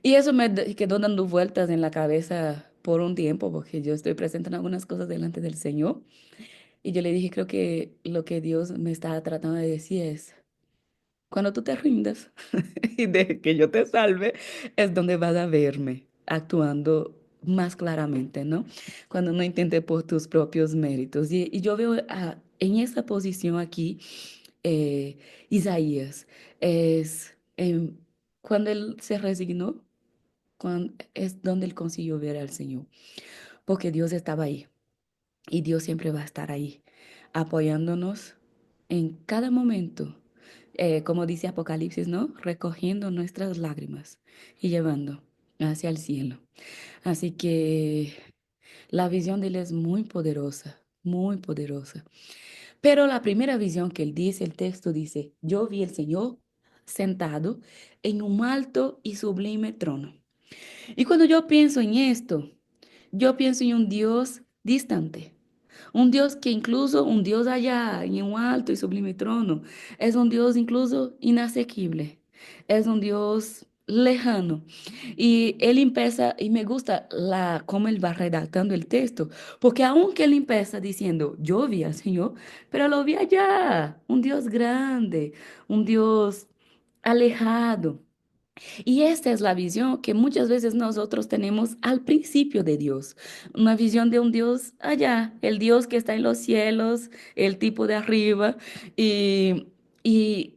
Y eso quedó dando vueltas en la cabeza por un tiempo, porque yo estoy presentando algunas cosas delante del Señor. Y yo le dije, creo que lo que Dios me está tratando de decir es, cuando tú te rindas y de que yo te salve, es donde vas a verme actuando más claramente, ¿no? Cuando no intente por tus propios méritos. Y yo veo en esa posición aquí, eh, Isaías, es cuando él se resignó, es donde él consiguió ver al Señor, porque Dios estaba ahí. Y Dios siempre va a estar ahí, apoyándonos en cada momento, como dice Apocalipsis, ¿no? Recogiendo nuestras lágrimas y llevando hacia el cielo. Así que la visión de Él es muy poderosa, muy poderosa. Pero la primera visión que Él dice, el texto dice, yo vi el Señor sentado en un alto y sublime trono. Y cuando yo pienso en esto, yo pienso en un Dios distante. Un Dios que incluso, un Dios allá en un alto y sublime trono, es un Dios incluso inasequible, es un Dios lejano. Y él empieza, y me gusta cómo él va redactando el texto, porque aunque él empieza diciendo, yo vi al Señor, pero lo vi allá, un Dios grande, un Dios alejado. Y esta es la visión que muchas veces nosotros tenemos al principio de Dios, una visión de un Dios allá, el Dios que está en los cielos, el tipo de arriba. Y, y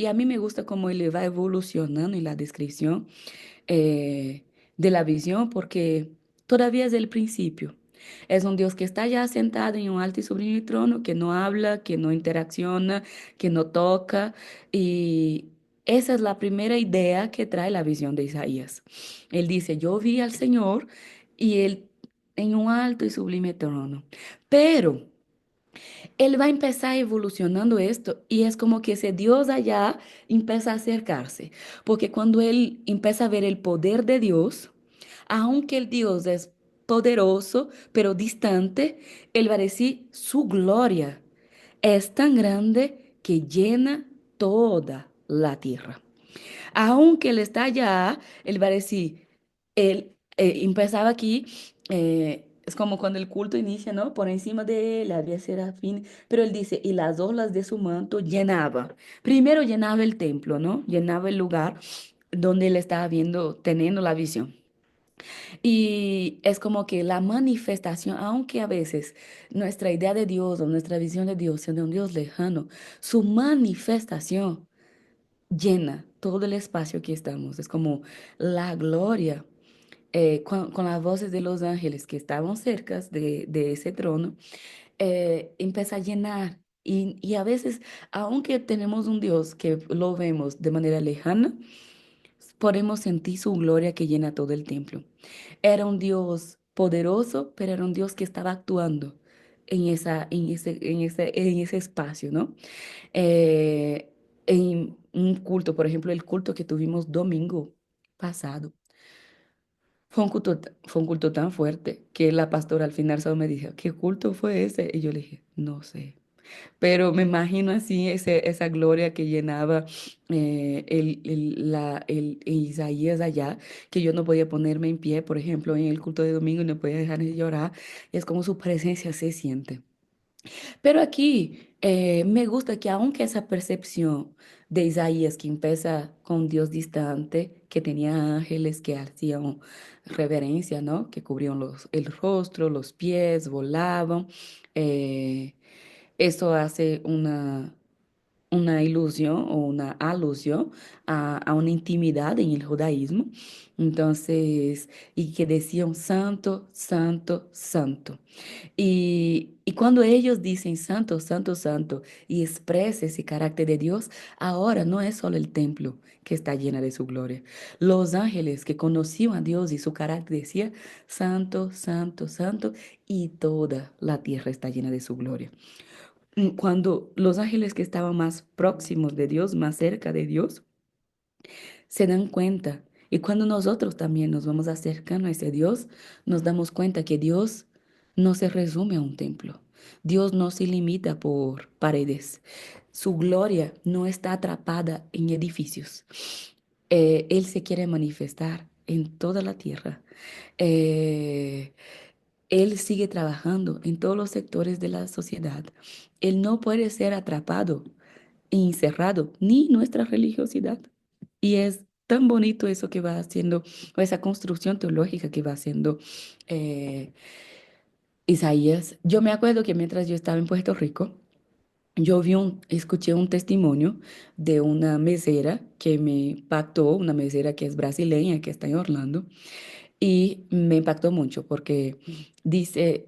a mí me gusta cómo él va evolucionando en la descripción eh, de la visión, porque todavía es el principio. Es un Dios que está ya sentado en un alto y sublime trono, que no habla, que no interacciona, que no toca. esa es la primera idea que trae la visión de Isaías. Él dice, yo vi al Señor y él en un alto y sublime trono. Pero él va a empezar evolucionando esto y es como que ese Dios allá empieza a acercarse, porque cuando él empieza a ver el poder de Dios, aunque el Dios es poderoso, pero distante, él va a decir, su gloria es tan grande que llena toda la tierra. Aunque él está allá, él va a decir, él empezaba aquí, es como cuando el culto inicia, ¿no? Por encima de él había serafín, pero él dice, y las olas de su manto llenaba. Primero llenaba el templo, ¿no? Llenaba el lugar donde él estaba viendo, teniendo la visión. Y es como que la manifestación, aunque a veces nuestra idea de Dios o nuestra visión de Dios sea de un Dios lejano, su manifestación llena todo el espacio que estamos. Es como la gloria, con las voces de los ángeles que estaban cerca de ese trono, empieza a llenar. Y a veces, aunque tenemos un Dios que lo vemos de manera lejana, podemos sentir su gloria que llena todo el templo. Era un Dios poderoso, pero era un Dios que estaba actuando en ese espacio, ¿no? eh, en un culto, por ejemplo, el culto que tuvimos domingo pasado. Fue un culto tan fuerte que la pastora al final solo me dijo, ¿qué culto fue ese? Y yo le dije, no sé. Pero me imagino así esa gloria que llenaba el Isaías allá, que yo no podía ponerme en pie, por ejemplo, en el culto de domingo y no podía dejar de llorar. Y es como su presencia se siente. Pero aquí me gusta que aunque esa percepción de Isaías que empieza con Dios distante, que tenía ángeles que hacían reverencia, ¿no? Que cubrían el rostro, los pies, volaban. eh, Eso hace una ilusión o una alusión a una intimidad en el judaísmo. Entonces, y que decían santo, santo, santo. Y cuando ellos dicen santo, santo, santo y expresa ese carácter de Dios, ahora no es solo el templo que está llena de su gloria. Los ángeles que conocían a Dios y su carácter decía santo, santo, santo y toda la tierra está llena de su gloria. Cuando los ángeles que estaban más próximos de Dios, más cerca de Dios, se dan cuenta. Y cuando nosotros también nos vamos acercando a ese Dios, nos damos cuenta que Dios no se resume a un templo. Dios no se limita por paredes. Su gloria no está atrapada en edificios. Él se quiere manifestar en toda la tierra. Eh, Él sigue trabajando en todos los sectores de la sociedad. Él no puede ser atrapado encerrado, ni nuestra religiosidad. Y es tan bonito eso que va haciendo, o esa construcción teológica que va haciendo eh, Isaías. Yo me acuerdo que mientras yo estaba en Puerto Rico, escuché un testimonio de una mesera que me impactó, una mesera que es brasileña, que está en Orlando, y me impactó mucho porque dice,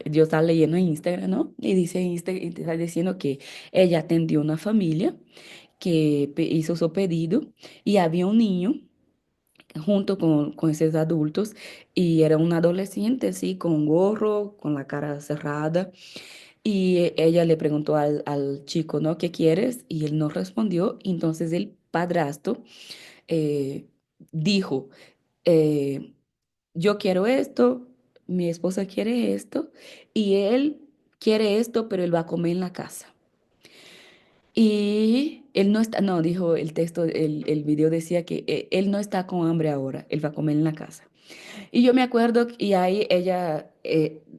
yo estaba leyendo en Instagram, ¿no? Y dice, está diciendo que ella atendió una familia que hizo su pedido y había un niño junto con esos adultos y era un adolescente así con un gorro, con la cara cerrada y ella le preguntó al chico, ¿no? ¿Qué quieres? Y él no respondió. Entonces el padrastro eh, dijo, eh, yo quiero esto, mi esposa quiere esto y él quiere esto, pero él va a comer en la casa. Y él no está, no, dijo el texto, el video decía que él no está con hambre ahora, él va a comer en la casa. Y yo me acuerdo, y ahí ella,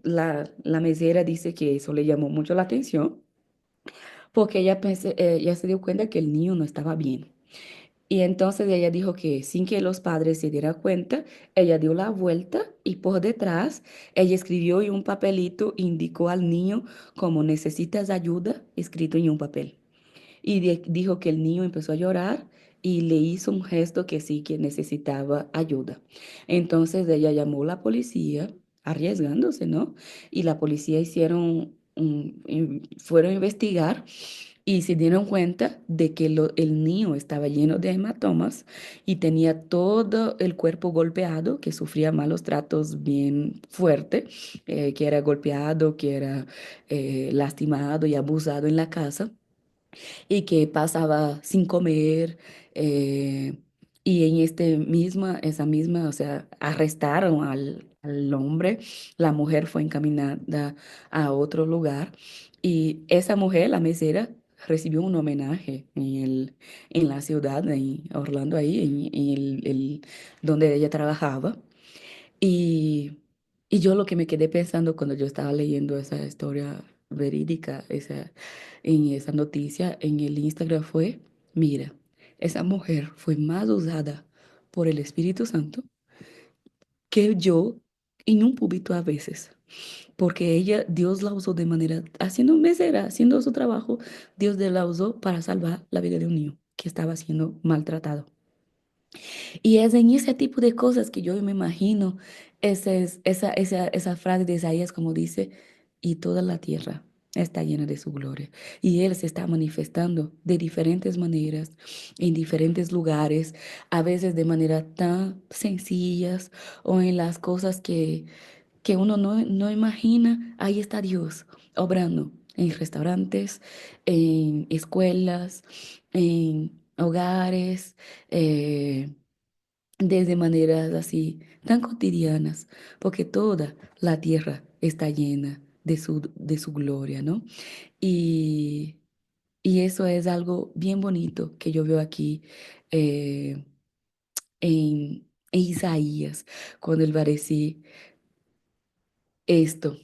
la mesera dice que eso le llamó mucho la atención, porque ella se dio cuenta que el niño no estaba bien. Y entonces ella dijo que sin que los padres se dieran cuenta, ella dio la vuelta y por detrás ella escribió en un papelito, indicó al niño como necesitas ayuda, escrito en un papel y dijo que el niño empezó a llorar y le hizo un gesto que sí, que necesitaba ayuda. Entonces ella llamó a la policía, arriesgándose, ¿no? Y la policía fueron a investigar y se dieron cuenta de que el niño estaba lleno de hematomas y tenía todo el cuerpo golpeado, que sufría malos tratos bien fuerte, que era golpeado, que era lastimado y abusado en la casa y que pasaba sin comer. eh, y en esa misma, o sea, arrestaron al hombre, la mujer fue encaminada a otro lugar y esa mujer, la mesera, recibió un homenaje en la ciudad, en Orlando, ahí, en donde ella trabajaba. Y, y yo lo que me quedé pensando cuando yo estaba leyendo esa historia verídica, en esa noticia en el Instagram fue, mira, esa mujer fue más usada por el Espíritu Santo que yo en un púlpito a veces, porque ella, Dios la usó de manera, haciendo mesera, haciendo su trabajo, la usó para salvar la vida de un niño que estaba siendo maltratado. Y es en ese tipo de cosas que yo me imagino esa frase de Isaías como dice, y toda la tierra está llena de su gloria. Y Él se está manifestando de diferentes maneras, en diferentes lugares, a veces de manera tan sencillas o en las cosas que uno no imagina. Ahí está Dios obrando en restaurantes, en escuelas, en hogares. Desde maneras así tan cotidianas, porque toda la tierra está llena de su gloria, ¿no? Y, y eso es algo bien bonito que yo veo aquí eh, en Isaías, cuando él va a decir esto.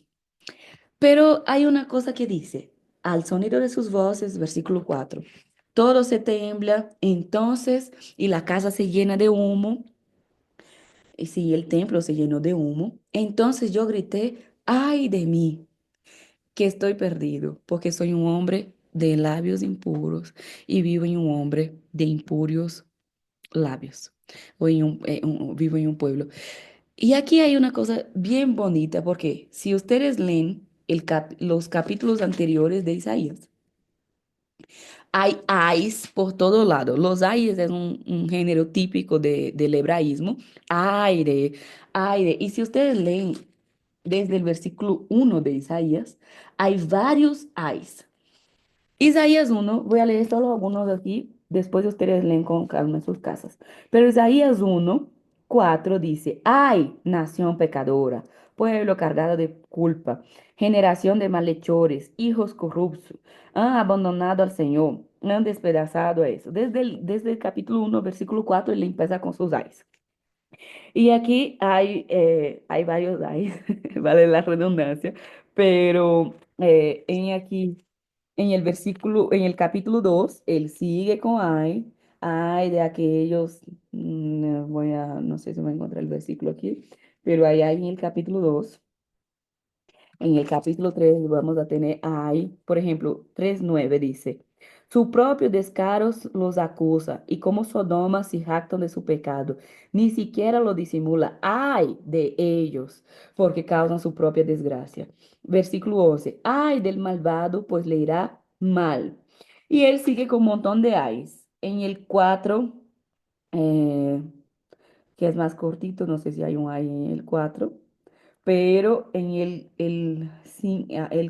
Pero hay una cosa que dice, al sonido de sus voces, versículo 4 todo se tembla, entonces, y la casa se llena de humo. Y sí, el templo se llenó de humo. Entonces yo grité, ay de mí, que estoy perdido, porque soy un hombre de labios impuros y vivo en un hombre de impurios labios. O vivo en un pueblo. Y aquí hay una cosa bien bonita, porque si ustedes leen los capítulos anteriores de Isaías, hay ayes por todo lado. Los ayes es un género típico del hebraísmo. Aire, aire. Y si ustedes leen desde el versículo 1 de Isaías, hay varios ayes. Isaías 1, voy a leer solo algunos de aquí, después ustedes leen con calma en sus casas. Pero Isaías 1, 4 dice, ay, nación pecadora, pueblo cargado de culpa, generación de malhechores, hijos corruptos, han abandonado al Señor, han despedazado a eso. Desde el capítulo 1, versículo 4, él empieza con sus ayes. Y aquí hay varios ayes, vale la redundancia, pero en el versículo, en el capítulo 2 él sigue con ay de aquellos, no sé si me encuentro el versículo aquí, pero hay en el capítulo 2. En el capítulo 3 vamos a tener ahí, por ejemplo, 3:9 dice, su propio descaro los acusa y como Sodoma se jactan de su pecado, ni siquiera lo disimula. Ay de ellos, porque causan su propia desgracia. Versículo 11, ay del malvado, pues le irá mal. Y él sigue con un montón de ayes. En el 4 eh, que es más cortito, no sé si hay un ay en el 4 pero en el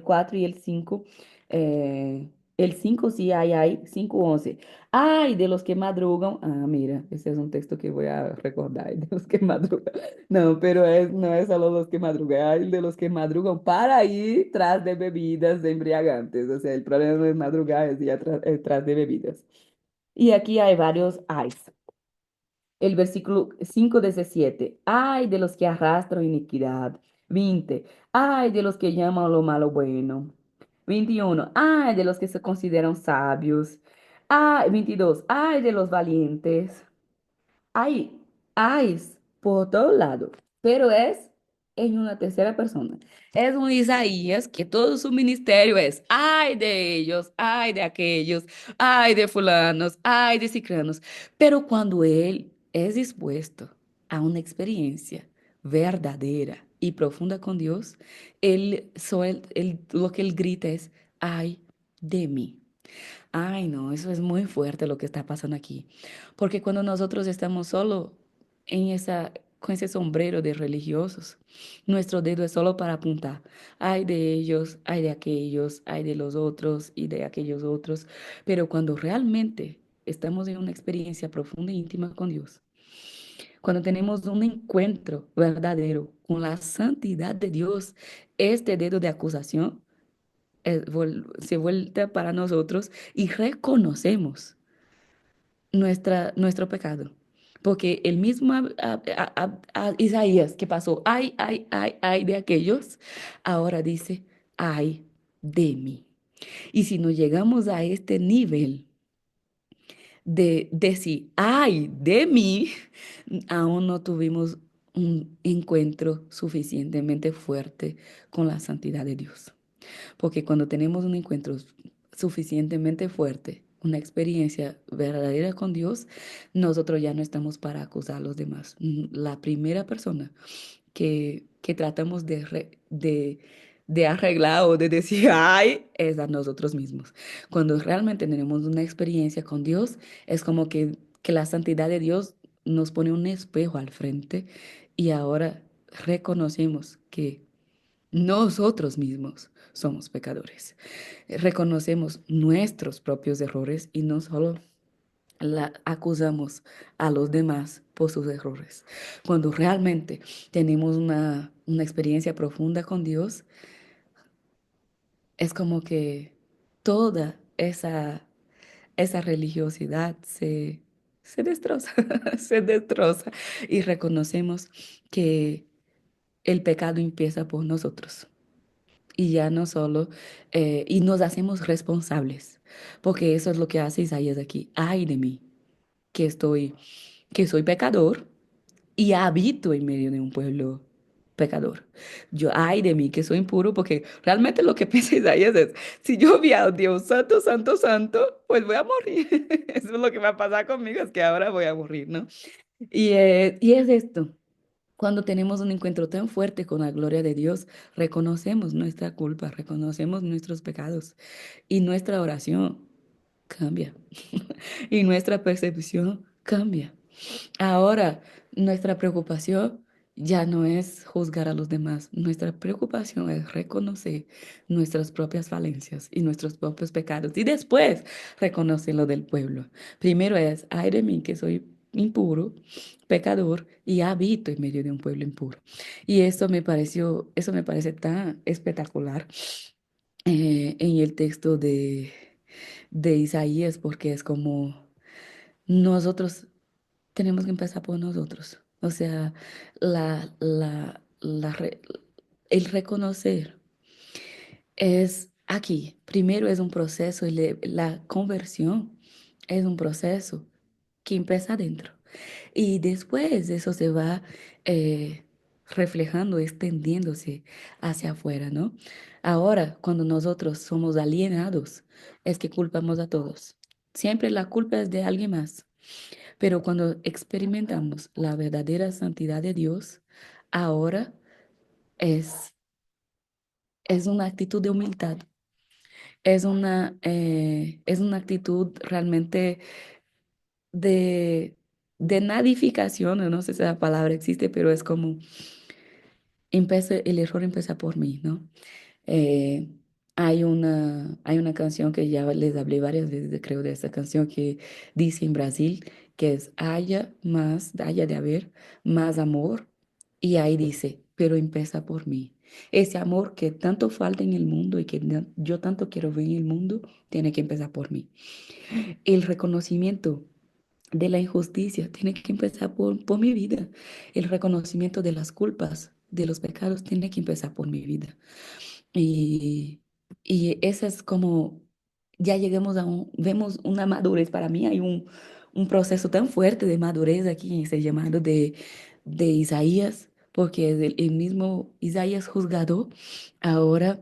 4 y el 5 sí hay 5:11. Ay, de los que madrugan. Ah, mira, ese es un texto que voy a recordar, de los que madrugan. No, pero no es solo los que madrugan, hay de los que madrugan para ir tras de bebidas embriagantes. O sea, el problema no es madrugar, es ir tras de bebidas. Y aquí hay varios ayes. El versículo 5 dice 7. Ay de los que arrastran iniquidad. 20. Ay de los que llaman lo malo bueno. 21. Ay de los que se consideran sabios. Ay, 22. Ay de los valientes. Hay por todo lado, pero es en una tercera persona. Es un Isaías que todo su ministerio es, ay de ellos, ay de aquellos, ay de fulanos, ay de cicranos. Pero cuando él es dispuesto a una experiencia verdadera y profunda con Dios, lo que él grita es, ay de mí. Ay, no, eso es muy fuerte lo que está pasando aquí. Porque cuando nosotros estamos solo en con ese sombrero de religiosos, nuestro dedo es solo para apuntar. Ay de ellos, ay de aquellos, ay de los otros y de aquellos otros. Pero cuando realmente estamos en una experiencia profunda e íntima con Dios, cuando tenemos un encuentro verdadero con la santidad de Dios, este dedo de acusación se vuelve para nosotros y reconocemos nuestro pecado. Porque el mismo Isaías que pasó, ay, ay, ay, ay de aquellos, ahora dice, ay de mí. Y si no llegamos a este nivel de decir, ay de mí, aún no tuvimos un encuentro suficientemente fuerte con la santidad de Dios. Porque cuando tenemos un encuentro suficientemente fuerte, una experiencia verdadera con Dios, nosotros ya no estamos para acusar a los demás. La primera persona que tratamos de arreglar o de decir, ay, es a nosotros mismos. Cuando realmente tenemos una experiencia con Dios, es como que la santidad de Dios nos pone un espejo al frente y ahora reconocemos que nosotros mismos somos pecadores. Reconocemos nuestros propios errores y no solo acusamos a los demás por sus errores. Cuando realmente tenemos una experiencia profunda con Dios, es como que toda esa religiosidad se destroza, se destroza y reconocemos que el pecado empieza por nosotros. Y ya no solo, y nos hacemos responsables, porque eso es lo que hace Isaías aquí. Ay de mí, que estoy, que soy pecador y habito en medio de un pueblo pecador. Yo, ay de mí, que soy impuro, porque realmente lo que piensa Isaías es, si yo vi a Dios santo, santo, santo, pues voy a morir. Eso es lo que va a pasar conmigo, es que ahora voy a morir, ¿no? Y es esto. Cuando tenemos un encuentro tan fuerte con la gloria de Dios, reconocemos nuestra culpa, reconocemos nuestros pecados y nuestra oración cambia y nuestra percepción cambia. Ahora, nuestra preocupación ya no es juzgar a los demás, nuestra preocupación es reconocer nuestras propias falencias y nuestros propios pecados y después reconocer lo del pueblo. Primero es, ay de mí que soy impuro, pecador y habito en medio de un pueblo impuro. Y eso me parece tan espectacular en el texto de Isaías porque es como nosotros tenemos que empezar por nosotros. O sea, la, la, la re- el reconocer es aquí. Primero es un proceso y la conversión es un proceso que empieza adentro. Y después eso se va reflejando, extendiéndose hacia afuera, ¿no? Ahora, cuando nosotros somos alienados, es que culpamos a todos. Siempre la culpa es de alguien más. Pero cuando experimentamos la verdadera santidad de Dios, ahora es, es una actitud de humildad, es una actitud realmente de, de nadificación, no sé si esa palabra existe, pero es como, el error empieza por mí, ¿no? Eh, hay una canción que ya les hablé varias veces, creo, de esa canción que dice en Brasil que es haya de haber más amor. Y ahí dice, pero empieza por mí. Ese amor que tanto falta en el mundo y que yo tanto quiero ver en el mundo, tiene que empezar por mí. El reconocimiento de la injusticia tiene que empezar por mi vida. El reconocimiento de las culpas, de los pecados, tiene que empezar por mi vida. Y, y esa es como, ya llegamos vemos una madurez, para mí hay un proceso tan fuerte de madurez aquí en ese llamado de Isaías, porque es el mismo Isaías juzgado, ahora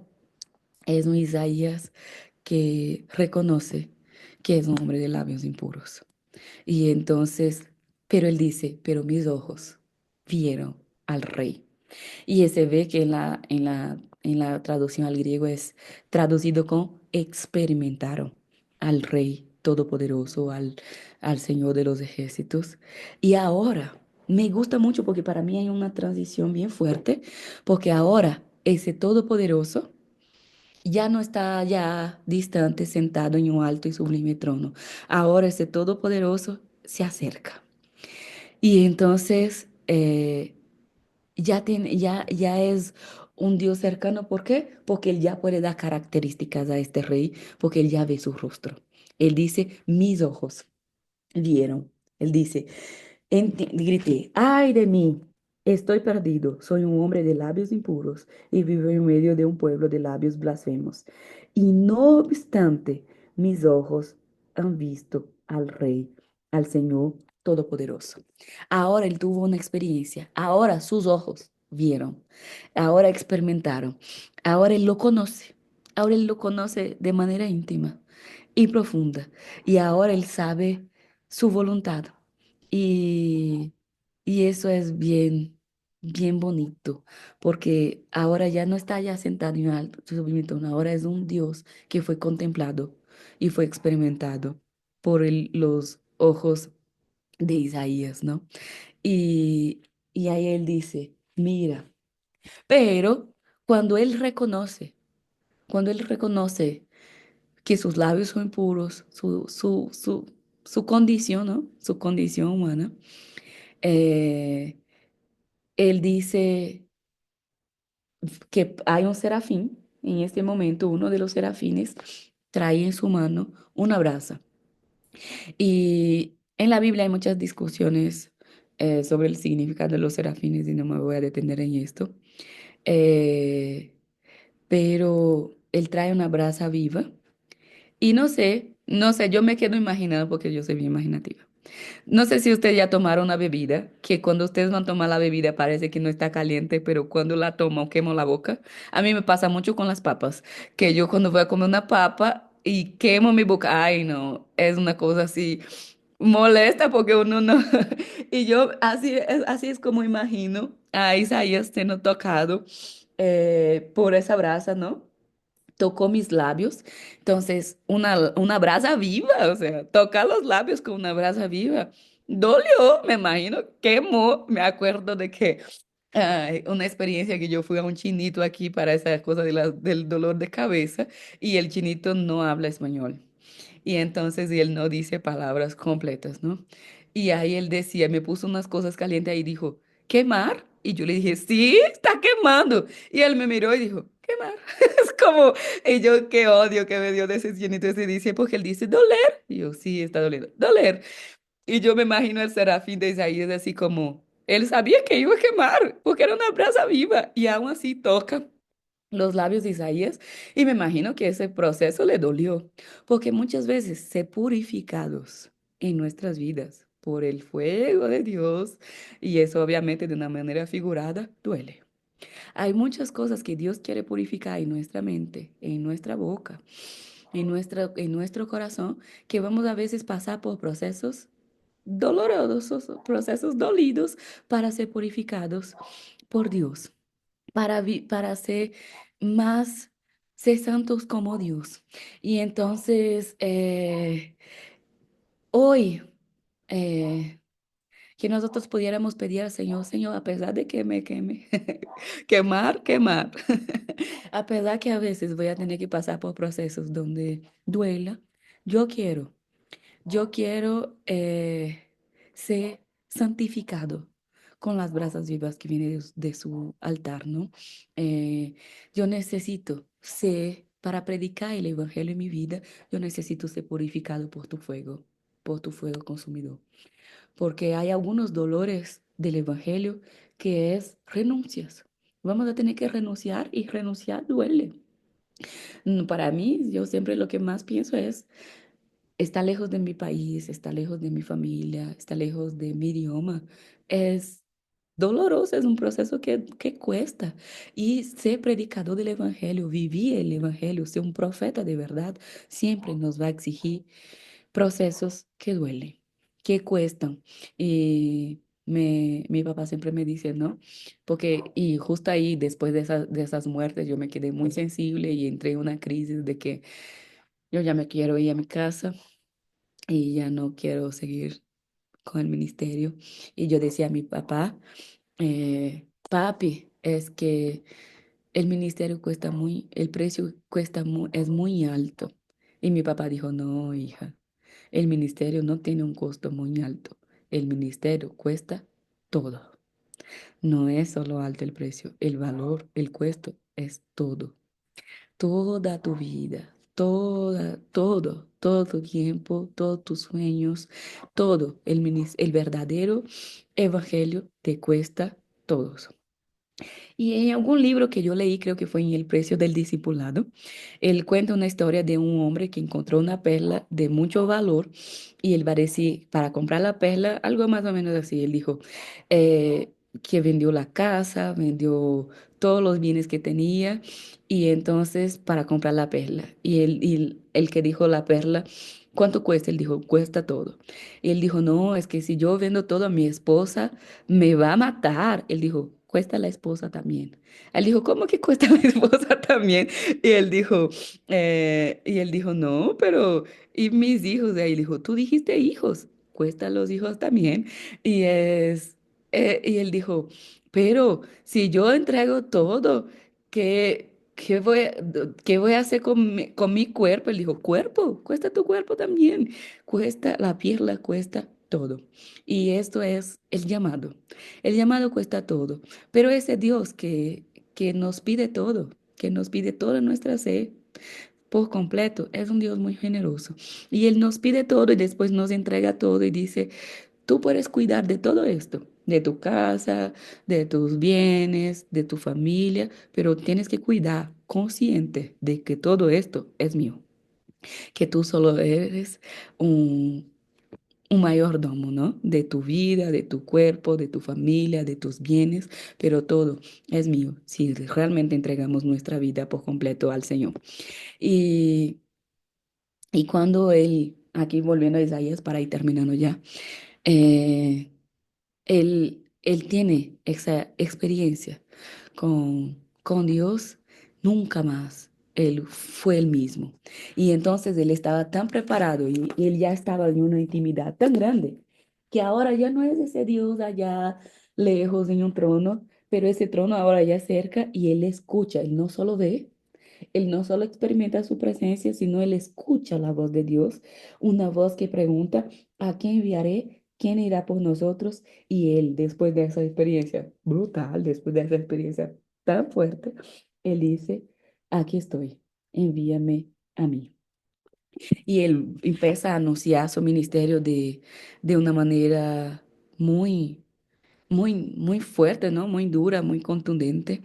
es un Isaías que reconoce que es un hombre de labios impuros. Y entonces, pero él dice, pero mis ojos vieron al rey. Y se ve que en la traducción al griego es traducido con experimentaron. al Rey Todopoderoso, al Señor de los ejércitos. Y ahora me gusta mucho porque para mí hay una transición bien fuerte, porque ahora ese Todopoderoso ya no está ya distante sentado en un alto y sublime trono. Ahora ese Todopoderoso se acerca. Y entonces ya es un Dios cercano. ¿Por qué? Porque Él ya puede dar características a este rey, porque Él ya ve su rostro. Él dice, mis ojos vieron. Él dice, grité, ay de mí, estoy perdido, soy un hombre de labios impuros y vivo en medio de un pueblo de labios blasfemos. Y no obstante, mis ojos han visto al Rey, al Señor Todopoderoso. Ahora él tuvo una experiencia, ahora sus ojos vieron, ahora experimentaron, ahora él lo conoce, ahora él lo conoce de manera íntima y profunda, y ahora él sabe su voluntad. Y, y eso es bien, bien bonito, porque ahora ya no está ya sentado en alto sublime trono, ahora es un Dios que fue contemplado y fue experimentado por los ojos de Isaías, ¿no? Y, y ahí él dice, mira, pero cuando él reconoce que sus labios son impuros, su condición, ¿no? Su condición humana, eh, él dice que hay un serafín, en este momento uno de los serafines trae en su mano una brasa. Y en la Biblia hay muchas discusiones sobre el significado de los serafines y no me voy a detener en esto. Eh, pero él trae una brasa viva y no sé, yo me quedo imaginando porque yo soy bien imaginativa. No sé si ustedes ya tomaron una bebida, que cuando ustedes van a tomar la bebida parece que no está caliente, pero cuando la toman quemo la boca. A mí me pasa mucho con las papas, que yo cuando voy a comer una papa y quemo mi boca, ay no, es una cosa así molesta porque uno no. Y yo así es como imagino a Isaías siendo tocado por esa brasa, ¿no? Tocó mis labios. Entonces, una brasa viva, o sea, tocar los labios con una brasa viva. Dolió, me imagino, quemó. Me acuerdo de que una experiencia que yo fui a un chinito aquí para esa cosa del dolor de cabeza y el chinito no habla español. Y entonces y él no dice palabras completas, ¿no? Y ahí él decía, me puso unas cosas calientes ahí y dijo, ¿quemar? Y yo le dije, sí, está quemando. Y él me miró y dijo, ¿quemar? Es como, y yo qué odio que me dio de ese llenito ese dice, porque él dice, doler. Y yo, sí, está doliendo, doler. Y yo me imagino el serafín de Isaías así como, él sabía que iba a quemar, porque era una brasa viva, y aún así toca los labios de Isaías y me imagino que ese proceso le dolió, porque muchas veces ser purificados en nuestras vidas por el fuego de Dios, y eso obviamente de una manera figurada, duele. Hay muchas cosas que Dios quiere purificar en nuestra mente, en nuestra boca, en nuestro corazón, que vamos a veces pasar por procesos dolorosos, procesos dolidos para ser purificados por Dios para ser santos como Dios. Y entonces, hoy, eh, que nosotros pudiéramos pedir al Señor, Señor, a pesar de que me queme, quemar, quemar, a pesar que a veces voy a tener que pasar por procesos donde duela, yo quiero. Yo quiero ser santificado con las brasas vivas que vienen de su altar, ¿no? Yo necesito ser, para predicar el evangelio en mi vida, yo necesito ser purificado por tu fuego consumidor. Porque hay algunos dolores del evangelio que es renuncias. Vamos a tener que renunciar y renunciar duele. Para mí, yo siempre lo que más pienso es está lejos de mi país, está lejos de mi familia, está lejos de mi idioma. Es doloroso, es un proceso que cuesta. Y ser predicador del Evangelio, vivir el Evangelio, ser un profeta de verdad, siempre nos va a exigir procesos que duelen, que cuestan. Y mi papá siempre me dice, ¿no? Porque, y justo ahí, después de esas muertes, yo me quedé muy sensible y entré en una crisis de que yo ya me quiero ir a mi casa y ya no quiero seguir con el ministerio. Y yo decía a mi papá, papi, es que el ministerio cuesta muy, el precio cuesta es muy alto. Y mi papá dijo, no, hija, el ministerio no tiene un costo muy alto. El ministerio cuesta todo. No es solo alto el precio, el valor, el costo es todo. Toda tu vida, todo tu tiempo, todos tus sueños, todo el verdadero evangelio te cuesta todo. Y en algún libro que yo leí, creo que fue en El precio del discipulado, él cuenta una historia de un hombre que encontró una perla de mucho valor y él va a decir, para comprar la perla, algo más o menos así, él dijo que vendió la casa, vendió todos los bienes que tenía y entonces para comprar la perla. Y el que dijo la perla, ¿cuánto cuesta? Él dijo, cuesta todo. Y él dijo, no, es que si yo vendo todo a mi esposa, me va a matar. Él dijo, cuesta la esposa también. Él dijo, ¿cómo que cuesta la esposa también? Y él dijo, no, pero, ¿y mis hijos? Y ahí dijo, tú dijiste hijos, cuesta los hijos también. Y y él dijo, pero si yo entrego todo, qué voy a hacer con mi cuerpo? Él dijo, cuerpo, cuesta tu cuerpo también, cuesta la pierna, cuesta todo. Y esto es el llamado. El llamado cuesta todo, pero ese Dios que nos pide todo, que nos pide toda nuestra sed por completo, es un Dios muy generoso. Y Él nos pide todo y después nos entrega todo y dice, tú puedes cuidar de todo esto, de tu casa, de tus bienes, de tu familia, pero tienes que cuidar consciente de que todo esto es mío, que tú solo eres un mayordomo, ¿no? De tu vida, de tu cuerpo, de tu familia, de tus bienes, pero todo es mío si realmente entregamos nuestra vida por completo al Señor. Y, y cuando Él, aquí volviendo a Isaías para ir terminando ya, eh, él tiene esa experiencia con Dios, nunca más él fue el mismo. Y entonces él estaba tan preparado y él ya estaba en una intimidad tan grande que ahora ya no es ese Dios allá lejos en un trono, pero ese trono ahora ya cerca y él escucha, él no solo ve. Él no solo experimenta su presencia, sino él escucha la voz de Dios, una voz que pregunta, ¿a quién enviaré? ¿Quién irá por nosotros? Y él, después de esa experiencia brutal, después de esa experiencia tan fuerte, él dice, aquí estoy, envíame a mí. Y él empieza a anunciar su ministerio de una manera muy muy fuerte, ¿no? Muy dura, muy contundente,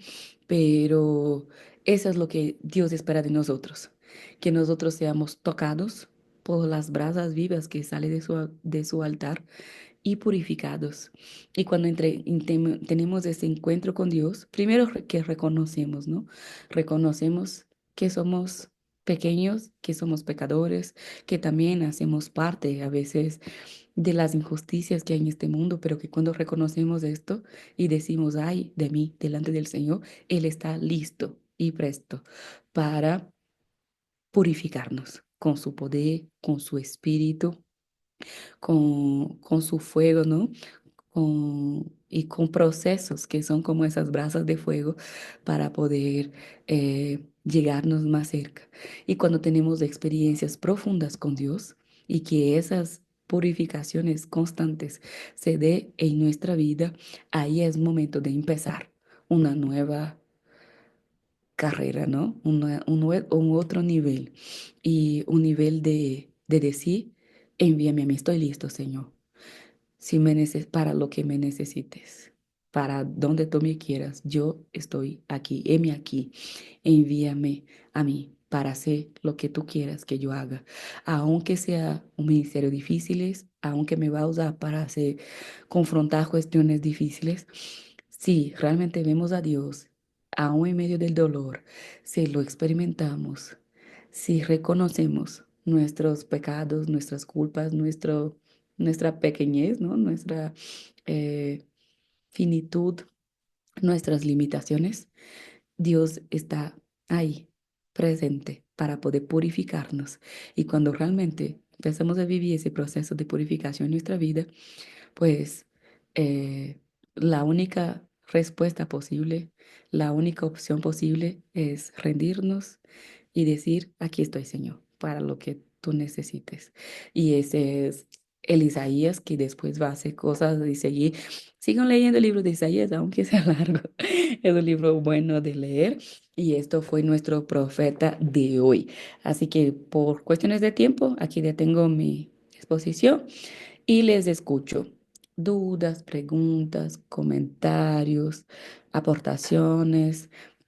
pero eso es lo que Dios espera de nosotros, que nosotros seamos tocados por las brasas vivas que salen de su altar y purificados. Y cuando tenemos ese encuentro con Dios, primero que reconocemos, ¿no? Reconocemos que somos pequeños, que somos pecadores, que también hacemos parte a veces de las injusticias que hay en este mundo, pero que cuando reconocemos esto y decimos, ay, de mí, delante del Señor, Él está listo y presto para purificarnos con su poder, con su espíritu, con su fuego, ¿no? Y con procesos que son como esas brasas de fuego para poder llegarnos más cerca. Y cuando tenemos experiencias profundas con Dios y que esas purificaciones constantes se dé en nuestra vida, ahí es momento de empezar una nueva carrera, ¿no? Un otro nivel y un nivel de decir, envíame a mí, estoy listo, Señor. Si para lo que me necesites, para donde tú me quieras, yo estoy aquí, heme aquí, envíame a mí para hacer lo que tú quieras que yo haga, aunque sea un ministerio difícil, aunque me va a usar para hacer, confrontar cuestiones difíciles. Si realmente vemos a Dios, aún en medio del dolor, si lo experimentamos, si reconocemos nuestros pecados, nuestras culpas, nuestra pequeñez, ¿no? Nuestra eh, finitud, nuestras limitaciones, Dios está ahí, presente, para poder purificarnos. Y cuando realmente empezamos a vivir ese proceso de purificación en nuestra vida, pues la única respuesta posible, la única opción posible es rendirnos y decir, aquí estoy, Señor, para lo que tú necesites. Y ese es el Isaías que después va a hacer cosas y seguir. Sigan leyendo el libro de Isaías, aunque sea largo. Es un libro bueno de leer. Y esto fue nuestro profeta de hoy. Así que por cuestiones de tiempo, aquí detengo mi exposición y les escucho. Dudas, preguntas, comentarios, aportaciones.